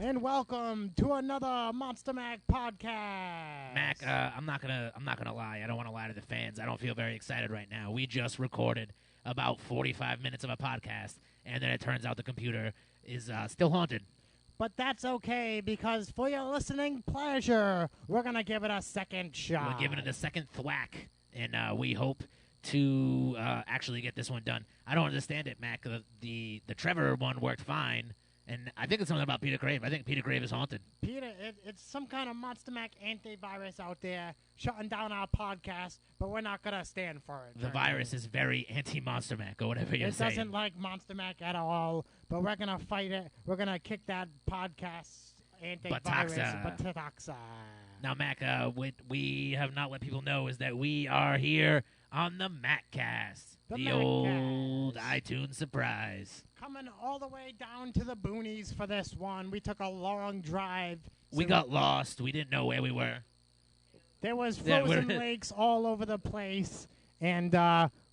and welcome to another Monster Mack podcast. Mac, I'm not gonna lie. I don't want to lie to the fans. I don't feel very excited right now. We just recorded about 45 minutes of a podcast, and then it turns out the computer is still haunted. But that's okay, because for your listening pleasure, we're going to give it a second shot. We're giving it a second thwack, and we hope to actually get this one done. I don't understand it, Mac. The Trevor one worked fine, and I think it's something about Peter Crave. I think Peter Crave is haunted. Peter, it's some kind of Monster Mack antivirus out there shutting down our podcast, but we're not going to stand for it. The virus is very anti-Monster Mac, or whatever you're saying. It doesn't like Monster Mack at all, but we're going to fight it. We're going to kick that podcast antivirus. Batoxa. Now, Mac, what we have not let people know is that we are here on the Mackcast, the old iTunes surprise. Coming all the way down to the boonies for this one. We took a long drive. We got lost. We didn't know where we were. There was frozen lakes all over the place. And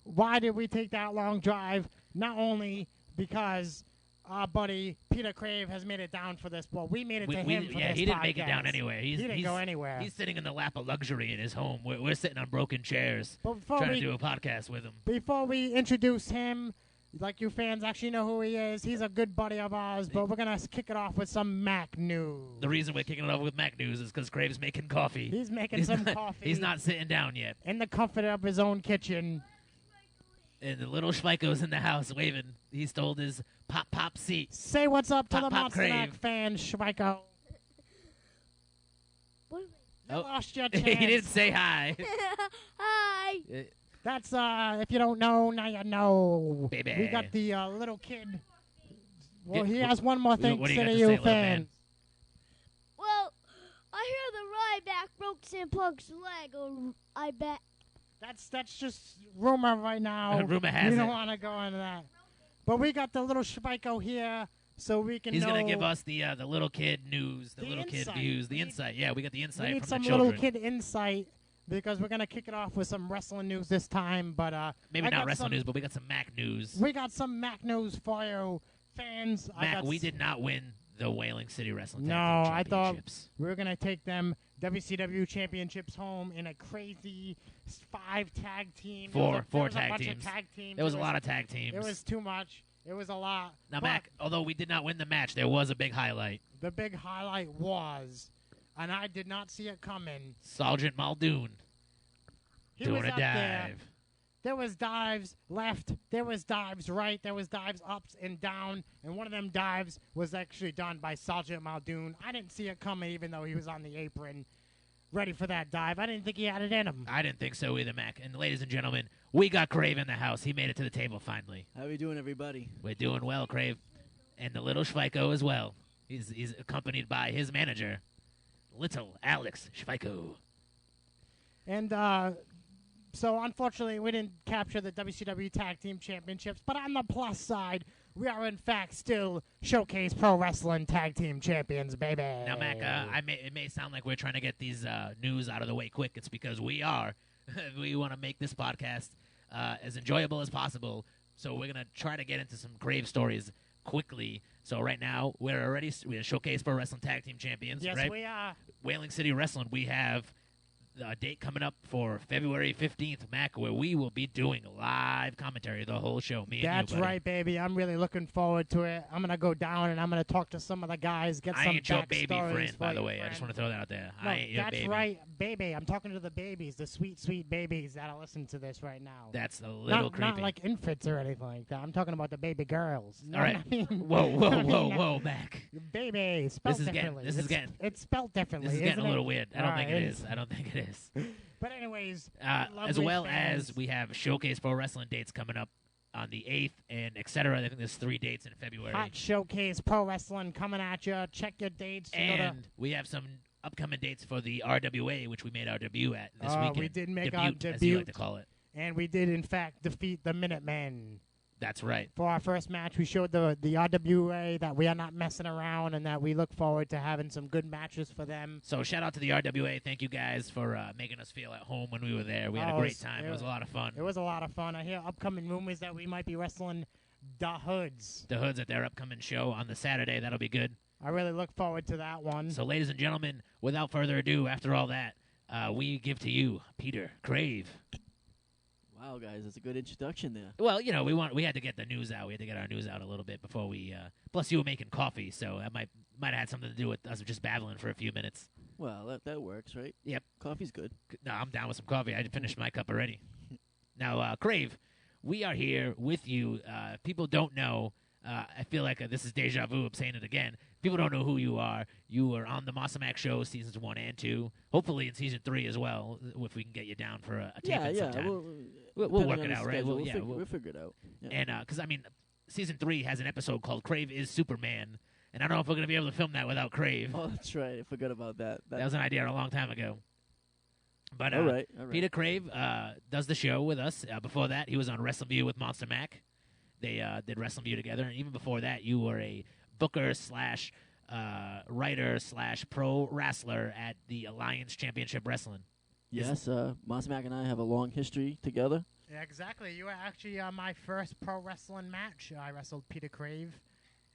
why did we take that long drive? Not only because our buddy Peter Crave has made it down for this. Well, we made it to him for this he didn't podcast. make it down anywhere. He didn't go anywhere. He's sitting in the lap of luxury in his home. We're sitting on broken chairs trying to do a podcast with him. Before we introduce him, like you fans actually know who he is, he's a good buddy of ours, but we're going to kick it off with some Mack news. The reason we're kicking it off with Mack news is because Crave's making coffee. He's making some coffee. He's not sitting down yet. In the comfort of his own kitchen. And the little Schweiko's in the house waving. He stole his pop seat. Say what's up to the Monster Crave. Mack fans, Schweiko. You lost your chance. He didn't say hi. Hi. That's, if you don't know, now you know. Baby. We got the little kid. Well, he has one more thing to say to you, fans. Well, I hear the Ryback broke Sam Punk's leg, or I bet. That's just rumor right now. Rumor has We don't it. want to go into that. But we got the little Schweiko here, so we can He's know. going to give us the little kid news, the little insight. kid views, the insight. Yeah, we got the We insight need from some the children. little kid insight, because we're going to kick it off with some wrestling news this time. But Maybe not wrestling news, but we got some Mac news. We got some Mack news for you, fans. Mac, we did not win the Whaling City Wrestling No, Tag Team I thought Championships. we were going to take them WCW championships home in a crazy 5 tag team. Four there was a tag bunch teams. Of tag teams. There was a lot of tag teams. It was too much. It was a lot. Now, But Mac, although we did not win the match, there was a big highlight. the big highlight was, and I did not see it coming, Sergeant Muldoon he doing was a up there. dive. There was dives left, there was dives right, there was dives ups and down, and one of them dives was actually done by Sergeant Muldoon. I didn't see it coming, even though he was on the apron, ready for that dive. I didn't think he had it in him. I didn't think so either, Mac. And ladies and gentlemen, we got Crave in the house. He made it to the table finally. How we doing, everybody? We're doing well, Crave. And the little Schweiko as well. He's accompanied by his manager, little Alex Schweiko. And so, unfortunately, we didn't capture the WCW Tag Team Championships, but on the plus side, we are, in fact, still Showcase Pro Wrestling Tag Team Champions, baby. Now, Mac, it may sound like we're trying to get these news out of the way quick. It's because we are. We want to make this podcast as enjoyable as possible. So we're going to try to get into some Crave stories quickly. So right now, we're Showcase Pro Wrestling Tag Team Champions. Yes, right? we are. Whaling City Wrestling, we have a date coming up for February 15th, Mac, where we will be doing live commentary the whole show. Me and That's you, buddy. right, baby. I'm really looking forward to it. I'm going to go down and I'm going to talk to some of the guys, get I some ain't your baby backstories friend, by for the you, way. I friend. just want to throw that out there. No, I ain't your that's baby. right, baby. I'm talking to the babies, the sweet, sweet babies that'll listen to this right now. That's a little creepy. Not like infants or anything like that. I'm talking about the baby girls. Know All right. what I mean? Whoa, Mac. Baby, spelled This is differently. getting It's spelled differently. This is getting isn't a it? little weird. I don't think it is. is. I don't think it is. But anyways, As lovely well fans. as we have Showcase Pro Wrestling dates coming up on the 8th and et cetera. I think there's 3 dates in February. Hot Showcase Pro Wrestling coming at you. Check your dates. And we have some upcoming dates for the RWA, which we made our debut at this weekend. we did make debut, our as you debut. like to call it. And we did, in fact, defeat the Minutemen. That's right. For our first match, we showed the RWA that we are not messing around and that we look forward to having some good matches for them. So shout out to the RWA. Thank you guys for making us feel at home when we were there. We had a great time. It was a lot of fun. It was a lot of fun. I hear upcoming rumors that we might be wrestling the Hoods. The Hoods at their upcoming show on the Saturday. That'll be good. I really look forward to that one. So, ladies and gentlemen, without further ado, after all that, we give to you Peter Crave. Wow, guys, that's a good introduction there. Well, we had to get the news out. We had to get our news out a little bit before we. Plus, you were making coffee, so that might have had something to do with us just babbling for a few minutes. Well, that works, right? Yep. Coffee's good. No, I'm down with some coffee. I finished my cup already. Now, Crave, we are here with you. People don't know. I feel like this is deja vu. I'm saying it again. People don't know who you are. You were on the Mack show seasons 1 and 2. Hopefully in season 3 as well, if we can get you down for a taping sometime. We'll work it out, right? We'll figure it out. Yeah. And because season 3 has an episode called "Crave is Superman," and I don't know if we're gonna be able to film that without Crave. Oh, that's right. I forgot about that. That was an idea a long time ago. But all right. Peter Crave does the show with us. Before that, he was on WrestleView with Monster Mack. They did WrestleView together, and even before that, you were a booker / writer / pro wrestler at the Alliance Championship Wrestling. Yes, Monster Mack and I have a long history together. Yeah, exactly. You were actually my first pro wrestling match. I wrestled Peter Crave,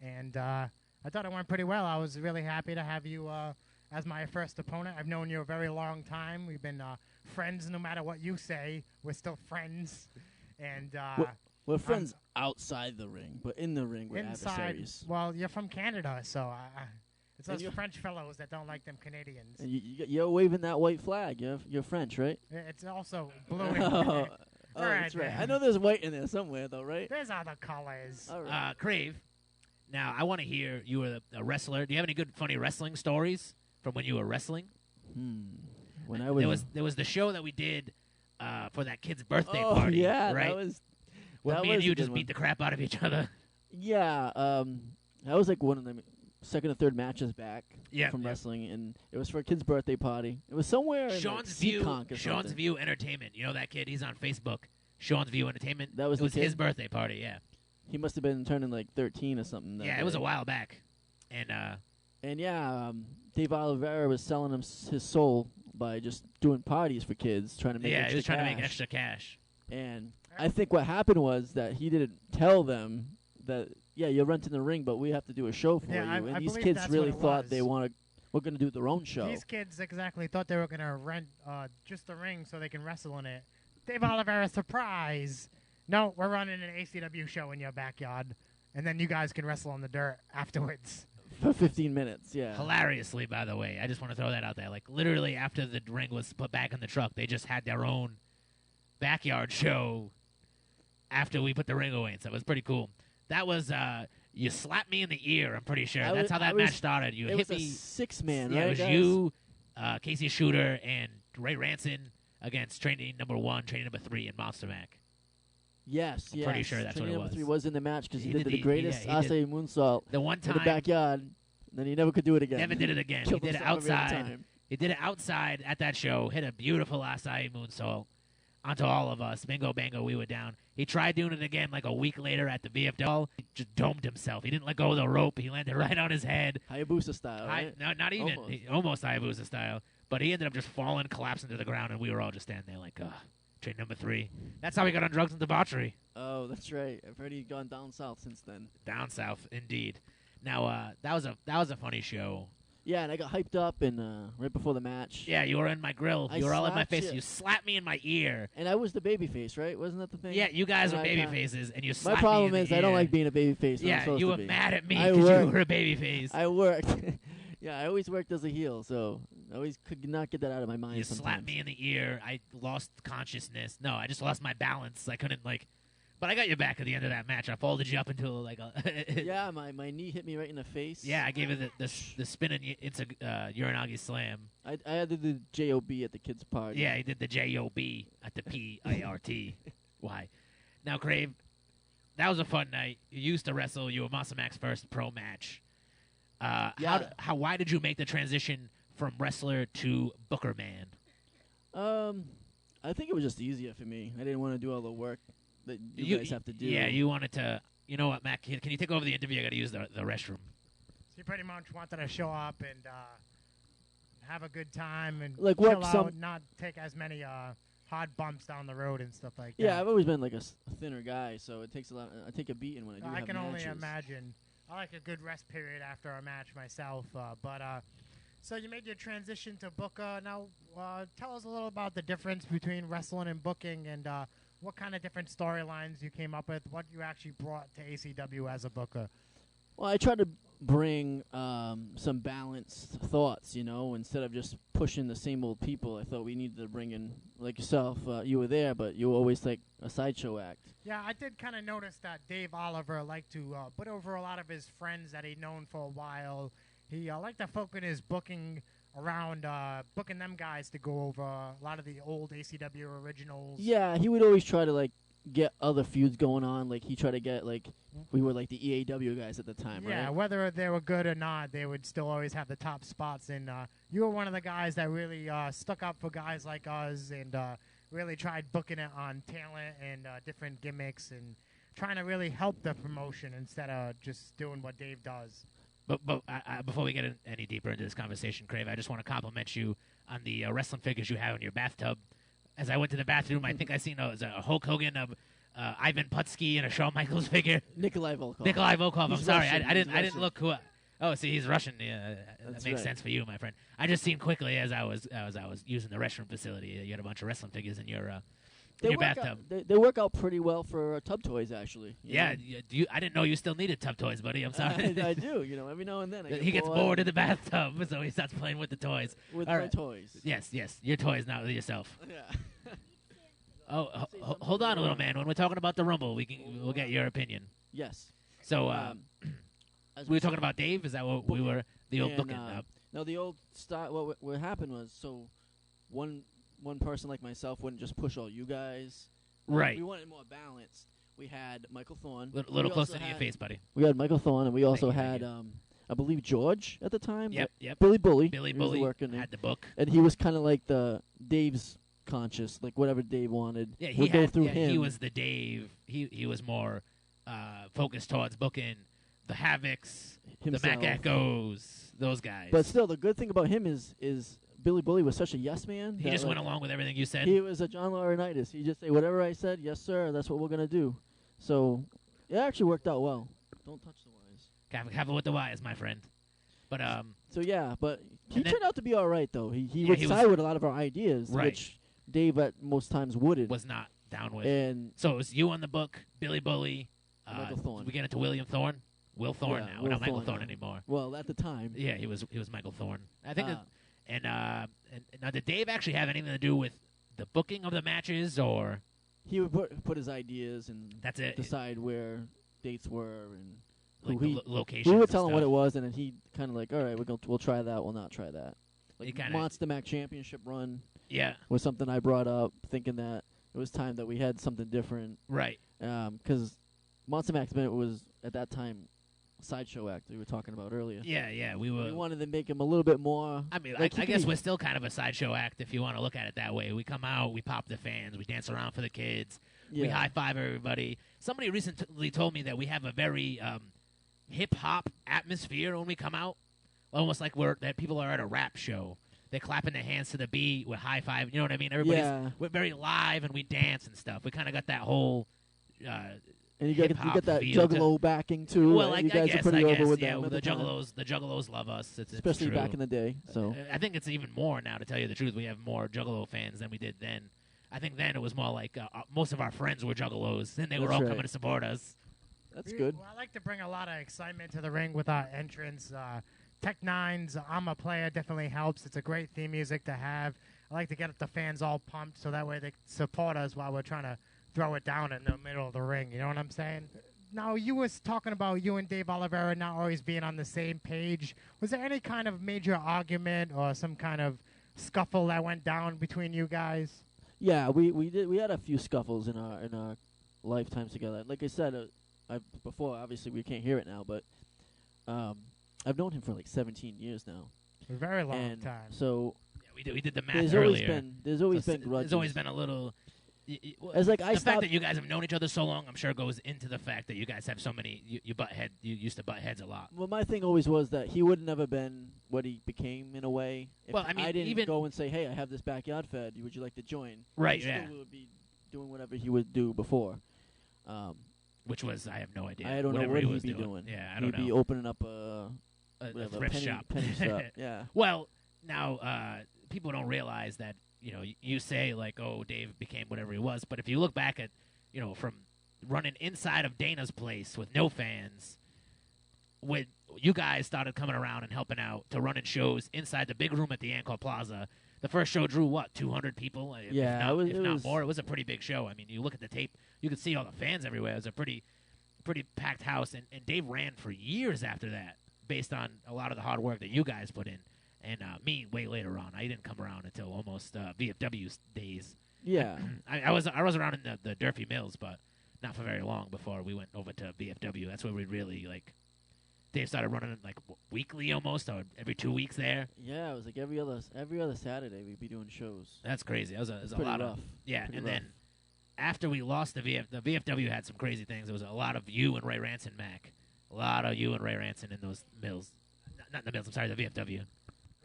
and I thought it went pretty well. I was really happy to have you as my first opponent. I've known you a very long time. We've been friends no matter what you say. We're still friends. And we're friends outside the ring, but in the ring, we're inside, adversaries. well, you're from Canada, so it's And those you're- French fellows that don't like them Canadians. And you're waving that white flag. You're French, right? It's also blue. Oh, All right, that's right. man. I know there's white in there somewhere, though, right? There's other colors. All right. Crave, now I want to hear you were a wrestler. Do you have any good, funny wrestling stories from when you were wrestling? When I was There was the show that we did for that kid's birthday oh party. yeah, right? that was When that me and was a you good just one. beat the crap out of each other. Yeah, that was like one of the second or third matches back Yeah, from yeah. wrestling, and it was for a kid's birthday party. It was somewhere in Sean's like View, Seekonk or Sean's something. View Entertainment. You know that kid? He's on Facebook. Sean's View Entertainment. That was it the was his kid? birthday party. Yeah, He must have been turning like 13 or something. That yeah. It was day. a while back, and And Dave Oliveira was selling him his soul by just doing parties for kids, trying to make yeah, extra he was trying to make cash. extra cash. And I think what happened was that he didn't tell them that, yeah, you're renting the ring, but we have to do a show for Yeah, you. I And these believe kids that's really what it thought was. they we're going to do their own show. These kids exactly thought they were going to rent just the ring so they can wrestle in it. Dave Oliveira, surprise. No, we're running an ACW show in your backyard, and then you guys can wrestle in the dirt afterwards. For 15 minutes, yeah. Hilariously, by the way, I just want to throw that out there. Like literally after the ring was put back in the truck, they just had their own backyard show after we put the ring away. So it was pretty cool. That was you slapped me in the ear. I'm pretty sure that's how that match started. You It hit was me. a six-man, Yeah, right, it was guys? you, Casey Shooter, and Ray Ranson against training number 1, training number 3 in Monster Mac. Yes, I'm yes. pretty sure that's what Training it number was. 3 was in the match because he, He did did the the- greatest yeah, he did- Asai moonsault The one in time the backyard, and then he never could do it again. never did it again. He Killed did it himself every other outside. time. He did it outside at that show. Hit a beautiful acai moonsault onto all of us. Bingo bango, we were down. He tried doing it again like a week later at the VFW. He just domed himself. He didn't let go of the rope. He landed right on his head. Hayabusa style, right? No, not even. Almost. Almost Hayabusa style. But he ended up just falling, collapsing to the ground, and we were all just standing there like, train number 3. That's how we got on drugs and debauchery. Oh, that's right. I've heard he'd gone down south since then. Down south, indeed. Now, that was a funny show. Yeah, and I got hyped up and right before the match. Yeah, you were in my grill. I You were all in my slapped face. you. You slapped me in my ear. And I was the baby face, right? Wasn't that the thing? Yeah, you guys And were I baby kinda- faces, and you My slapped problem me in is the I don't ear. like being a baby face. when I'm Yeah, supposed you to were be. mad at me I because you worked. were a baby face. I worked. Yeah, I always worked as a heel, so I always could not get that out of my mind You sometimes. slapped me in the ear. I lost consciousness. No, I just lost my balance. I couldn't but I got you back at the end of that match. I folded you up into like a. Yeah, my knee hit me right in the face. Yeah, I gave you the spinning into Uranagi slam. I had to do JOB at the kids' party. Yeah, he did the JOB at the PIRT. Why? Now, Crave, that was a fun night. You used to wrestle. You were Masa Mac's first pro match. Yeah. Why did you make the transition from wrestler to Booker Man? I think it was just easier for me. I didn't want to do all the work that you guys have to do. Yeah, you wanted to. You know what, Mac? Can you take over the interview? I got to use the restroom. So you pretty much wanted to show up and have a good time and Like, chill work out, some- not take as many hard bumps down the road and stuff like Yeah, that. I've always been like a thinner guy, so it takes a lot. I take a beating when I do I have can only matches. imagine. I like a good rest period after a match myself. So you made your transition to Booker. Now, tell us a little about the difference between wrestling and booking, and what kind of different storylines you came up with, what you actually brought to ACW as a Booker. Well, I try to bring some balanced thoughts, instead of just pushing the same old people. I thought we needed to bring in, like yourself, you were there, but you were always like a sideshow act. Yeah, I did kind of notice that Dave Oliver liked to put over a lot of his friends that he'd known for a while. He liked to focus his booking around booking them guys to go over a lot of the old ACW originals. Yeah, he would always try to, like, get other feuds going on. Like, he tried to get, like, we were like the EAW guys at the time, right? Yeah, whether they were good or not, they would still always have the top spots. And you were one of the guys that really stuck up for guys like us and really tried booking it on talent and different gimmicks and trying to really help the promotion instead of just doing what Dave does. But before we get any deeper into this conversation, Crave, I just want to compliment you on the wrestling figures you have in your bathtub. As I went to the bathroom, I think I seen a Hulk Hogan, Ivan Putski, and a Shawn Michaels figure. Nikolai Volkov. Nikolai Volkov. He's I'm sorry, Russian. I didn't Russian. look who. Oh, see, he's Russian. Yeah, that That's makes right. sense for you, my friend. I just seen quickly as I was using the restroom facility. You had a bunch of wrestling figures in your bathtub. They work out pretty well for tub toys, actually. Yeah, I didn't know you still needed tub toys, buddy. I'm sorry. I do. Every now and then. I He get gets bored in the bathtub, so he starts playing with the toys. with All my right. toys. Yes, your toys, not yourself. Yeah. Oh, hold on a little, man. When we're talking about the Rumble, we'll get your opinion. Yes. So, As we were talking about Dave. Is that what we were? The old And, booking. No, the old style. What happened was, so one person like myself wouldn't just push all you guys. Right. We wanted more balanced. We had Michael Thorne. Little We closer also to your had- face, buddy. We had Michael Thorne, and we also you, thank had, you. I believe, George at the time. Yep. Billy Bully. Billy He was Bully working had the book. and he was kind of like the Dave's conscious, like whatever Dave wanted. Yeah, would go through yeah, him. he was the Dave. He was more focused towards booking the Havocs, himself. the Mack Echoes, those guys. But still, the good thing about him is Billy Bully was such a yes man. he that, just like, went along with everything you said. He was a John Laurinaitis. He just say whatever I said, yes sir. That's what we're gonna do. So it actually worked out well. Don't touch the wires. Careful with the wires, my friend. But So yeah, but he And then- turned out to be all right though. He Yeah, would he side was- with a lot of our ideas, Right. which Dave at most times wouldn't. was not down with. And So it was you on the book, Billy Bully. Michael Thorne. We get into William Thorne. Will Thorne Yeah, now. Will Not Michael Thorne Thorne now. anymore. well, at the time, Yeah, he was Michael Thorne. I think. Uh, And now, did Dave actually have anything to do with the booking of the matches, or he would put his ideas and that's it? decide where dates were and Like who the he. locations. We would and tell him what stuff. it was, and then he kind of like, all right, we'll try that. We'll not try that. He Like kinda- Monster Mac Championship run Yeah, was something I brought up, thinking that it was time that we had something different. right. Because Monster Max was at that time a sideshow act we were talking about earlier. Yeah. We We were. wanted to make him a little bit more. I mean, like, I he guess could be- we're still kind of a sideshow act if you want to look at it that way. We come out, we pop the fans, we dance around for the kids, we Yeah. high five everybody. Somebody recently told me that we have a very hip hop atmosphere when we come out, almost like that people are at a rap show. They're clapping their hands to the beat, we're high five. You know what I mean? We're very live and we dance and stuff. We kind of got that whole. And you hip-hop get that feel to- Juggalo backing too. Well, right? You guys I guess, are pretty I over guess, with yeah. them. At The time. Juggalos love us. It's Especially true. back in the day. So I think it's even more now. To tell you the truth, we have more Juggalo fans than we did then. I think then it was more like most of our friends were Juggalos, and they were That's all right. coming to support us. that's good. Well, I like to bring a lot of excitement to the ring with our entrance. Tech Nine's I'm a Player definitely helps. It's a great theme music to have. I like to get the fans all pumped so that way they support us while we're trying to throw it down in the middle of the ring. You know what I'm saying? Now, you was talking about you and Dave Oliveira not always being on the same page. Was there any kind of major argument or some kind of scuffle that went down between you guys? Yeah, we had a few scuffles in our lifetimes together. Like I said, before obviously we can't hear it now, but I've known him for like 17 years now. A very long and time. So Yeah, we did the math there's earlier. always been grudges. There's always been a little. As like the I fact stopped. that you guys have known each other so long, I'm sure, goes into the fact that you guys have so many. You butt head. You used to butt heads a lot. Well, my thing always was that he would never been what he became in a way. If Well, I mean, didn't even- go and say, "Hey, I have this backyard fed. Would you like to join?" Right, He yeah. still would be doing whatever he would do before. which was I have no idea. I don't know Whatever what he he'd was be doing. doing. Yeah, I don't He'd know. be opening up a a thrift shop. penny shop. Yeah. Well, now people don't realize that you say like, oh, Dave became whatever he was, but if you look back at from running inside of Dana's place with no fans, when you guys started coming around and helping out to running shows inside the big room at the Ancol Plaza. The first show drew, 200 people? Yeah, if not more. It was a pretty big show. I mean, you look at the tape, you could see all the fans everywhere. It was a pretty packed house, and Dave ran for years after that based on a lot of the hard work that you guys put in. And me, way later on. I didn't come around until almost VFW days. Yeah. I was around in the Durfee Mills, but not for very long before we went over to VFW. That's where we really, Dave started running weekly almost, or every 2 weeks there. Yeah, it was like every other Saturday we'd be doing shows. That's crazy. It was a Pretty lot rough. yeah, Pretty and rough. then after we lost the VFW had some crazy things. There was a lot of you and Ray Ranson, Mac. A lot of you and Ray Ranson in those mills. Not the mills, I'm sorry, the VFW.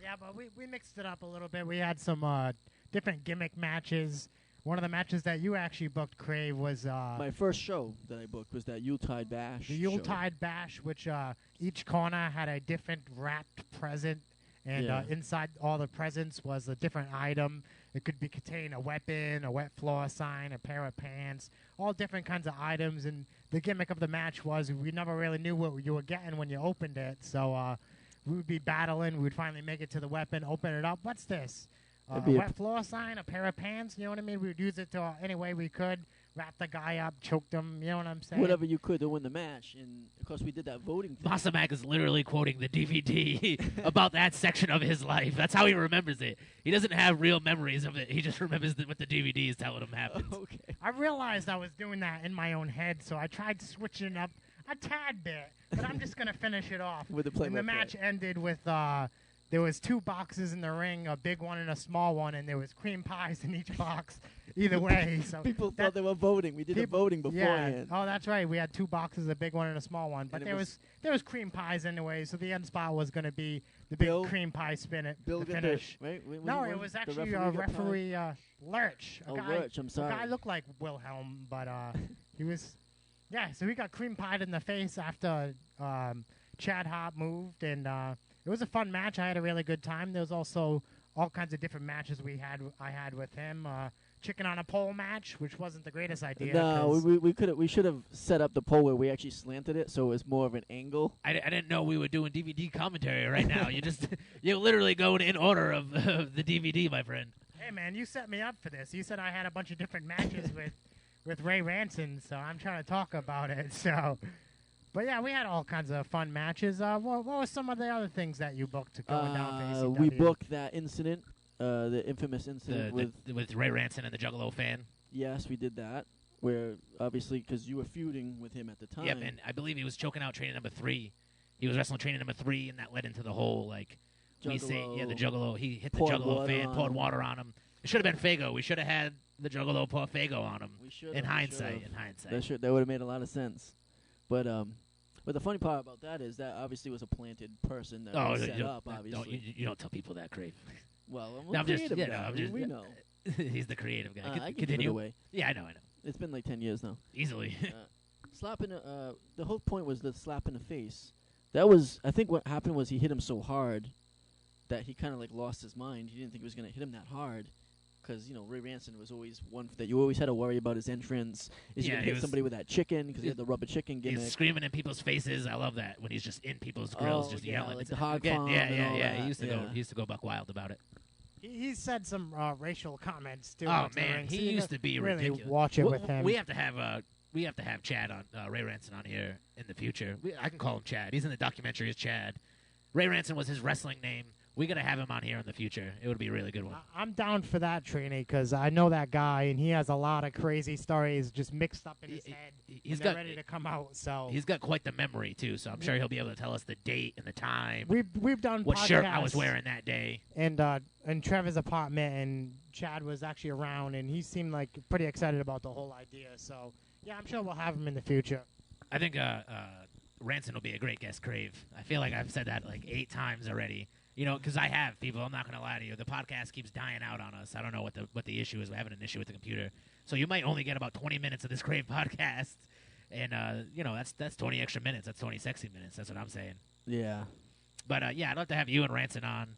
Yeah, but we mixed it up a little bit. We had some different gimmick matches. One of the matches that you actually booked, Crave, was My first show that I booked was that Yuletide Bash. the Yuletide Bash, which each corner had a different wrapped present, and Yeah. inside all the presents was a different item. It could contain a weapon, a wet floor sign, a pair of pants, all different kinds of items. And the gimmick of the match was we never really knew what you were getting when you opened it. So we would be battling. We would finally make it to the weapon, open it up. What's this? A It'd be a wet floor sign, a pair of pants. You know what I mean? We would use it to any way we could. Wrap the guy up, choke him. You know what I'm saying? Whatever you could to win the match. And, of course, we did that voting thing. Masa Mac is literally quoting the DVD about that section of his life. That's how he remembers it. He doesn't have real memories of it. He just remembers what the DVD is telling him happened. Okay. I realized I was doing that in my own head, so I tried switching up a tad bit. But I'm just going to finish it off. With the And the play-by-play. match ended with there was 2 boxes in the ring, a big one and a small one, and there was cream pies in each box. Either way, so People that- thought they were voting. We did the people- voting beforehand. Yeah. Oh, that's right. We had 2 boxes, a big one and a small one. But And it there was cream pies anyway, so the end spot was going to be the big Bill- cream pie the Bill got finish. right? No, it was actually referee Lurch. Oh, Lurch, I'm sorry. The guy looked like Wilhelm, but he was. Yeah, so he got cream pied in the face after Chad Hop moved, and it was a fun match. I had a really good time. There was also all kinds of different matches I had with him. Chicken on a pole match, which wasn't the greatest idea. No, 'cause we should have set up the pole where we actually slanted it, so it was more of an angle. I didn't know we were doing DVD commentary right now. You're literally going in order of the DVD, my friend. hey man, you set me up for this. You said I had a bunch of different matches with Ray Ranson, so I'm trying to talk about it. So, but yeah, we had all kinds of fun matches. What were some of the other things that you booked going down for ACW? We booked that incident, the infamous incident with Ray Ranson and the Juggalo fan. Yes, we did that. Where obviously, because you were feuding with him at the time. Yep, and I believe he was choking out training number 3. He was wrestling training number 3, and that led into the whole we say the Juggalo. He hit the poured Juggalo water fan, on poured him. water on him. It should have been Fago. We should have had the Juggalo pour Fago on him. We should've, In we hindsight, should've. That would have made a lot of sense. But the funny part about that is that obviously was a planted person that was set up. Obviously, you don't tell people that, Crave. well, I'm No, a I'm just- creative yeah, guy. no, I'm we, just- we know. He's the creative guy. I can give it Continue. away. Yeah, I know. It's been like 10 years now. Easily. Slapping the whole point was the slap in the face. That was, I think, what happened was he hit him so hard that he kind of lost his mind. He didn't think he was going to hit him that hard. Because, Ray Ranson was always one that you always had to worry about his entrance. Is he Yeah, going to he hit was- somebody with that chicken? Because he had the rubber chicken gimmick. He's screaming in people's faces. I love that when he's just in people's grills, Oh, just yeah, yelling. like It's- the hog again, farm yeah, and yeah, all yeah. that, He used to yeah. go buck wild about it. He said some racial comments too. Oh into the man, ring, so he you used gotta to be really ridiculous. watch it We- with him. We have to have Chad on Ray Ranson on here in the future. I can call him Chad. He's in the documentary as Chad. Ray Ranson was his wrestling name. We gotta have him on here in the future. It would be a really good one. I'm down for that, Trini, because I know that guy, and he has a lot of crazy stories just mixed up in his head. He's and they're got ready to come out. So he's got quite the memory too. So I'm sure he'll be able to tell us the date and the time, we've done what shirt I was podcasts wearing that day. and in Trevor's apartment, and Chad was actually around, and he seemed like pretty excited about the whole idea. So yeah, I'm sure we'll have him in the future. I think Ranson will be a great guest, Crave. I feel like I've said that 8 times already. Because I have people. I'm not going to lie to you. The podcast keeps dying out on us. I don't know what the issue is. We're having an issue with the computer. So you might only get about 20 minutes of this Crave podcast. And that's 20 extra minutes. That's 20 sexy minutes. That's what I'm saying. Yeah. But I'd love to have you and Ranson on,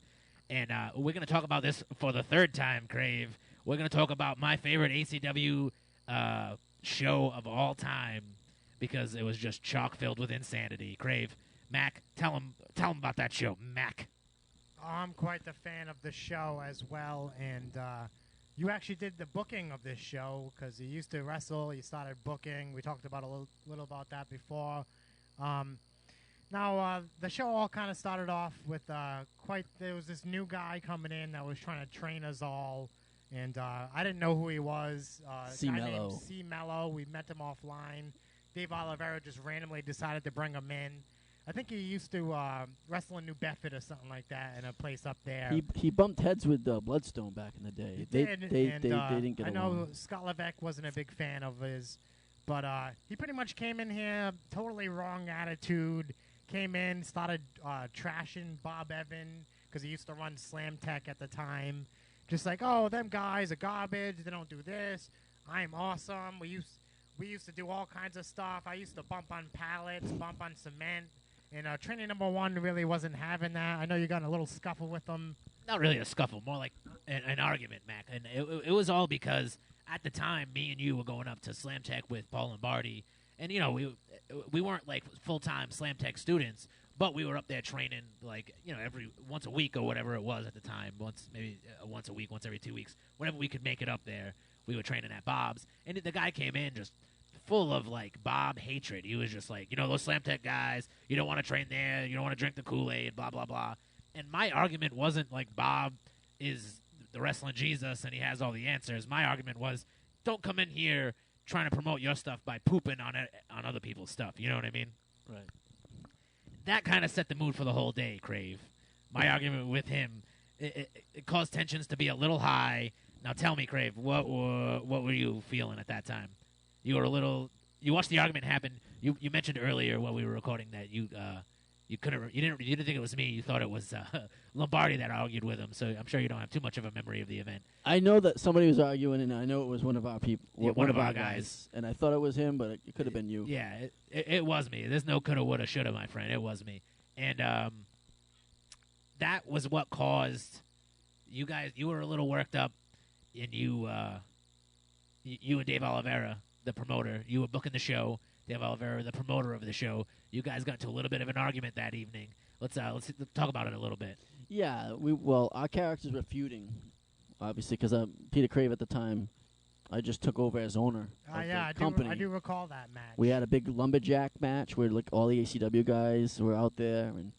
and we're gonna talk about this for the third time, Crave. We're gonna talk about my favorite ACW show of all time because it was just chock filled with insanity. Crave, Mack, tell him about that show, Mack. I'm quite the fan of the show as well, and you actually did the booking of this show because you used to wrestle. You started booking. We talked about a little about that before. Now, the show all kind of started off with there was this new guy coming in that was trying to train us all, and I didn't know who he was. C. Guy Mello. named C. Mello. We met him offline. Dave Oliveira just randomly decided to bring him in. I think he used to wrestle in New Bedford or something like that in a place up there. He bumped heads with Bloodstone back in the day. They didn't get I know along. Scott Levesque wasn't a big fan of his, but he pretty much came in here totally wrong attitude. Came in, started trashing Bob Evan because he used to run Slam Tech at the time. Just like, oh, them guys are garbage. They don't do this. I'm awesome. We used to do all kinds of stuff. I used to bump on pallets, bump on cement. And training number 1 really wasn't having that. I know you got in a little scuffle with them. Not really a scuffle, more like an argument, Mac. And it was all because at the time, me and you were going up to Slam Tech with Paul Lombardi. And, we weren't like full-time Slam Tech students, but we were up there training like, every once a week or whatever it was at the time. Maybe once a week, once every 2 weeks. Whenever we could make it up there, we were training at Bob's. And the guy came in just full of like Bob hatred. He was just like, those Slam Tech guys, you don't want to train there, you don't want to drink the Kool-Aid, blah, blah, blah. And my argument wasn't like Bob is the wrestling Jesus and he has all the answers. My argument was, don't come in here trying to promote your stuff by pooping on other people's stuff. You know what I mean? Right. That kind of set the mood for the whole day, Crave. My argument with him, it caused tensions to be a little high. Now tell me, Crave, what were you feeling at that time? You were you watched the argument happen. You mentioned earlier while we were recording that you didn't think it was me. You thought it was Lombardi that argued with him. So I'm sure you don't have too much of a memory of the event. I know that somebody was arguing, and I know it was one of our people, Yeah, one of our guys. And I thought it was him, but it could have been you. Yeah, it was me. There's no coulda, woulda, shoulda, my friend. It was me. And that was what caused you guys. You were a little worked up, and you and Dave Oliveira, the promoter, you were booking the show. Dave Oliveira, the promoter of the show, you guys got into a little bit of an argument that evening. Let's talk about it a little bit. Yeah, our characters were feuding, obviously, because Peter Crave at the time, I just took over as owner of the company. I do recall that match. We had a big lumberjack match where like all the ACW guys were out there, and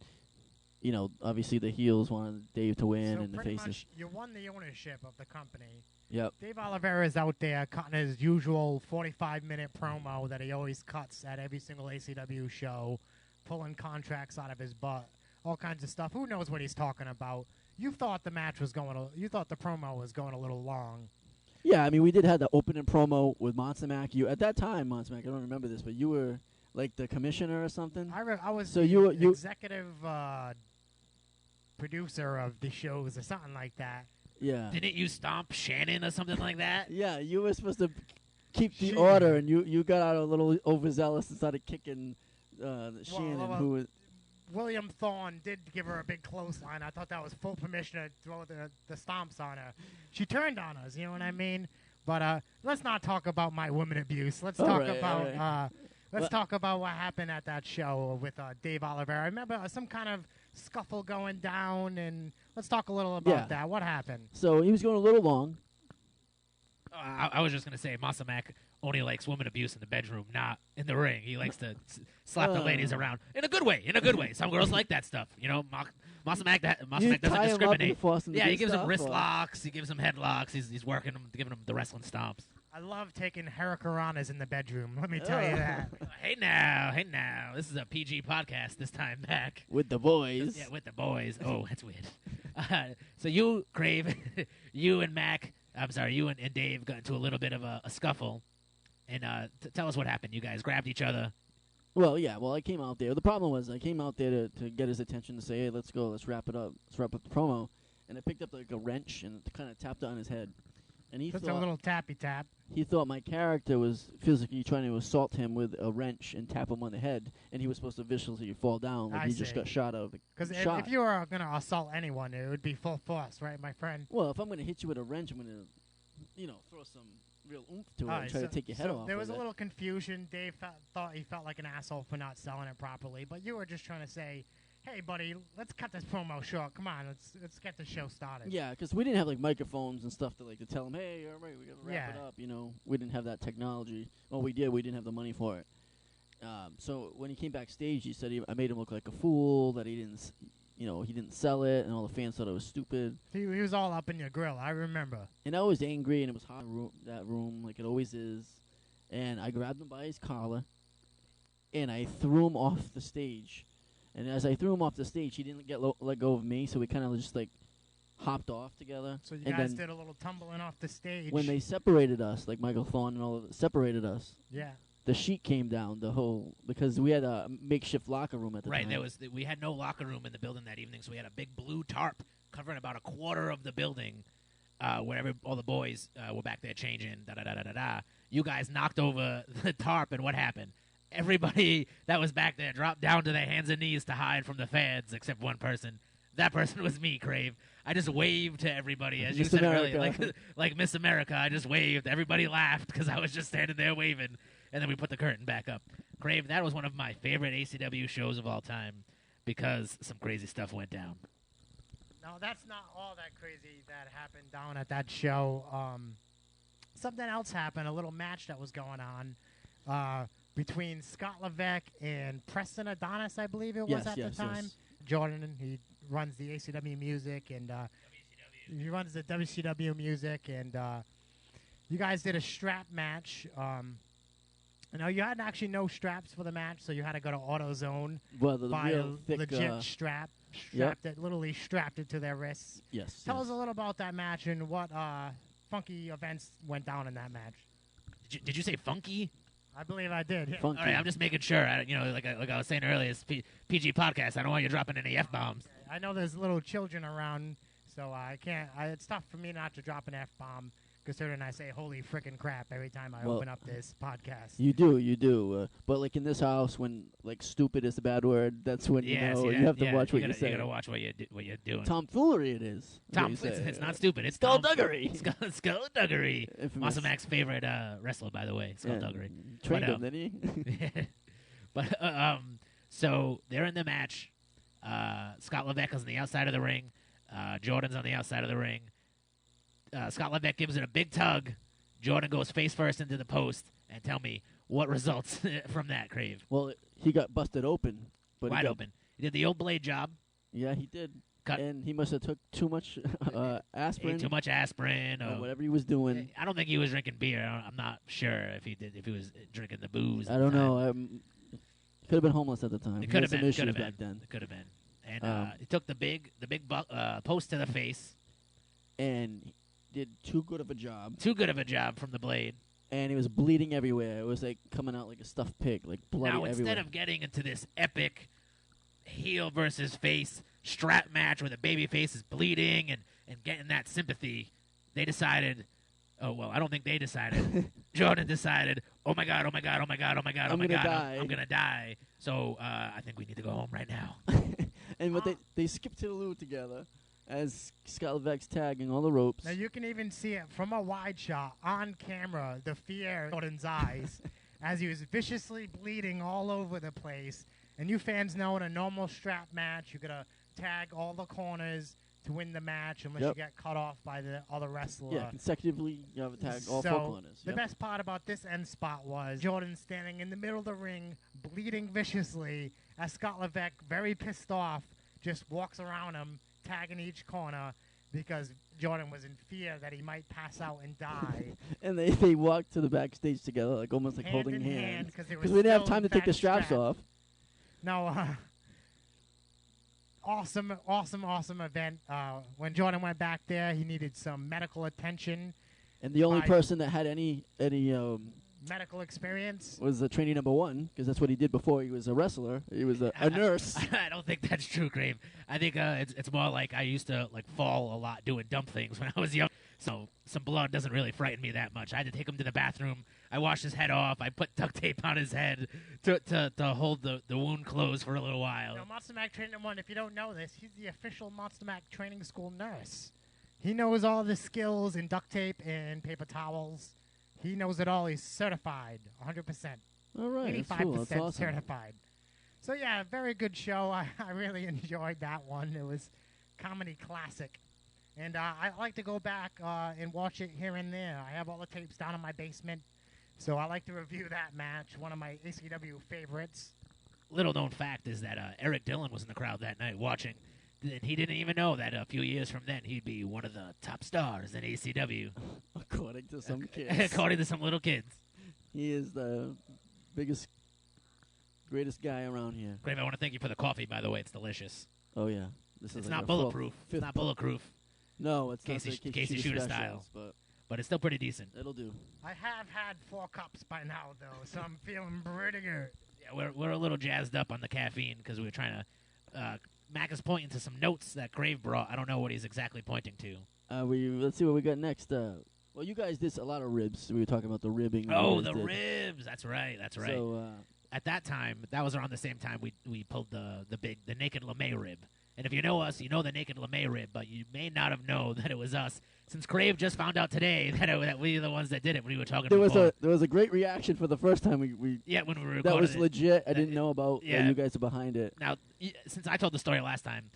obviously the heels wanted Dave to win, so and the pretty faces. much you won the ownership of the company. Yep. Dave Oliveira is out there cutting his usual 45-minute promo that he always cuts at every single ACW show, pulling contracts out of his butt, all kinds of stuff. Who knows what he's talking about? You thought the promo was going a little long. Yeah, I mean, we did have the opening promo with Monster Mack. At that time, Monster Mack, I don't remember this, but you were like the commissioner or something. I was so the you executive producer of the shows or something like that. Yeah. Didn't you stomp Shannon or something like that? Yeah, you were supposed to keep the order, and you got out a little overzealous and started kicking Shannon, who was. William Thorne did give her a big clothesline. I thought that was full permission to throw the stomps on her. She turned on us, you know what I mean? But let's not talk about my women abuse. Let's talk about what happened at that show with Dave Oliveira. I remember some kind of scuffle going down, and let's talk a little about that. What happened? So he was going a little long. I was just going to say, Monster Mack only likes women abuse in the bedroom, not in the ring. He likes to slap the ladies around in a good way. Some girls like that stuff. Monster Mack doesn't discriminate. Yeah, he gives them wrist locks. He gives them headlocks. He's working them, giving them the wrestling stomps. I love taking hurricanranas in the bedroom. Let me tell you that. Hey now. This is a PG podcast this time, Mac. With the boys. Yeah, with the boys. Oh, that's weird. So you, Crave, you and Mac, you and Dave got into a little bit of a scuffle. And tell us what happened. You guys grabbed each other. Well, yeah. Well, I came out there. The problem was I came out there to get his attention to say, hey, let's go. Let's wrap it up. Let's wrap up the promo. And I picked up like a wrench and kind of tapped it on his head. And he Just a thought little tappy tap. he thought my character was physically trying to assault him with a wrench and tap him on the head, and he was supposed to viciously fall down like I he just see. got shot out of the Because shot. if you were going to assault anyone, it would be full force, right, my friend? Well, if I'm going to hit you with a wrench, I'm going to, throw some real oomph to it and Alright, try to take your head off. There was with a it. little confusion. Dave thought he felt like an asshole for not selling it properly, but you were just trying to say, hey, buddy, let's cut this promo short. Come on, let's get the show started. Yeah, because we didn't have like microphones and stuff to tell him, hey, all right, we got to wrap it up. We didn't have that technology. Well, we did. We didn't have the money for it. So when he came backstage, he said I made him look like a fool, that he didn't sell it, and all the fans thought it was stupid. He was all up in your grill. I remember. And I was angry, and it was hot in that room, like it always is. And I grabbed him by his collar, and I threw him off the stage. And as I threw him off the stage, he didn't let go of me, so we kind of just hopped off together. So you and guys then did a little tumbling off the stage. when they separated us, like Michael Thorne and all of it separated us, yeah. the sheet came down, because we had a makeshift locker room at the Right, time. we had no locker room in the building that evening, so we had a big blue tarp covering about a quarter of the building, where all the boys were back there changing. You guys knocked over the tarp, and what happened? Everybody that was back there dropped down to their hands and knees to hide from the fans, except one person. That person was me, Crave. I just waved to everybody, as you Miss said America. earlier, like Miss America. I just waved. Everybody laughed because I was just standing there waving, and then we put the curtain back up. Crave, that was one of my favorite ACW shows of all time because some crazy stuff went down. No, that's not all that crazy that happened down at that show. Something else happened, a little match that was going on between Scott Levesque and Preston Adonis, I believe it was at the time. Yes. Jordan, he runs the ACW music, and he runs the WCW music, and you guys did a strap match. You had actually no straps for the match, so you had to go to AutoZone, Well, the buy real a thick, legit strap. Literally strapped it to their wrists. Yes. Tell us a little about that match and what funky events went down in that match. Did you say funky? I believe I did. Yeah. Funky. All right, I'm just making sure. Like I was saying earlier, it's PG podcast. I don't want you dropping any F-bombs. I know there's little children around, so I can't. It's tough for me not to drop an F-bomb, considering I say "holy frickin' crap" every time I open up this podcast. You do. But like in this house, when stupid is a bad word, that's when you have to watch what you say. You gotta watch what you're doing. Tomfoolery it is. It's not stupid. It's Skullduggery. Skullduggery. Infamous. Masa Mack's favorite wrestler, by the way. Skullduggery. Trained But, him, didn't he? But so they're in the match. Scott Levesque is on the outside of the ring. Jordan's on the outside of the ring. Scott Levesque gives it a big tug. Jordan goes face first into the post. And tell me what results from that, Crave. Well, he got busted open. But Wide open. He did the old blade job. Yeah, he did. Cut. And he must have took too much aspirin. Ate too much aspirin. Or whatever he was doing. I don't think he was drinking beer. I'm not sure if he was drinking the booze. I don't know. Could have been homeless at the time. It could have He had been. some issues Could have back been. then. It could have been. And he took the big post to the face. And did too good of a job. Too good of a job from the blade. And he was bleeding everywhere. It was coming out like a stuffed pig, bloody Now, everywhere. instead of getting into this epic heel versus face strap match where the baby face is bleeding and getting that sympathy, they decided, I don't think they decided. Jordan decided, oh my God, I'm gonna die. So I think we need to go home right now. And they skipped to the loo together as Scott Levesque's tagging all the ropes. Now you can even see it from a wide shot on camera, the fear in Jordan's eyes as he was viciously bleeding all over the place. And you fans know in a normal strap match, you're going to tag all the corners to win the match unless you get cut off by the other wrestler. Yeah, consecutively you have a tag all four corners. The best part about this end spot was Jordan standing in the middle of the ring, bleeding viciously, as Scott Levesque, very pissed off, just walks around him, tagging each corner because Jordan was in fear that he might pass out and die. And they walked to the backstage together, almost hand holding in hands. hand, because we didn't have time to take the straps off. No, awesome event. When Jordan went back there, he needed some medical attention. And the only person that had any medical experience was the trainee number one, because that's what he did before he was a wrestler. He was a nurse. I don't think that's true, Crave. I think it's more like I used to fall a lot doing dumb things when I was young. So some blood doesn't really frighten me that much. I had to take him to the bathroom. I washed his head off. I put duct tape on his head to hold the wound closed for a little while. You know, Monster Mac Training 1, if you don't know this, he's the official Monster Mac Training School nurse. He knows all the skills in duct tape and paper towels. He knows it all. He's certified, 100%. All right, 85% that's cool. That's awesome. certified. So, yeah, very good show. I really enjoyed that one. It was comedy classic. And I like to go back and watch it here and there. I have all the tapes down in my basement. So I like to review that match, one of my ACW favorites. Little known fact is that Eric Dillon was in the crowd that night watching. And he didn't even know that a few years from then he'd be one of the top stars in ACW. According to some kids. According to some little kids. He is the biggest, greatest guy around here. Crave, I want to thank you for the coffee, by the way. It's delicious. Oh, yeah. This It's is not like bulletproof. It's not bulletproof, No, it's Casey- not the Casey Shooter specials, style. But it's still pretty decent. But it'll do. I have had 4 cups by now, though, so I'm feeling pretty good. Yeah, we're a little jazzed up on the caffeine because we were trying to. Mac is pointing to some notes that Crave brought. I don't know what he's exactly pointing to. Let's see what we got next. Well, you guys did a lot of ribs. We were talking about the ribbing. Oh, you guys the did. ribs. That's right. That's right. So, At that time, that was around the same time we pulled the naked LeMay rib. And if you know us, you know the naked LeMay rib, but you may not have known that it was us. Since Crave just found out today that we were the ones that did it when we were talking there before. was a great reaction for the first time we Yeah, when we were that recording was it. legit. I didn't know about yeah. you guys are behind it. Now, since I told the story last time,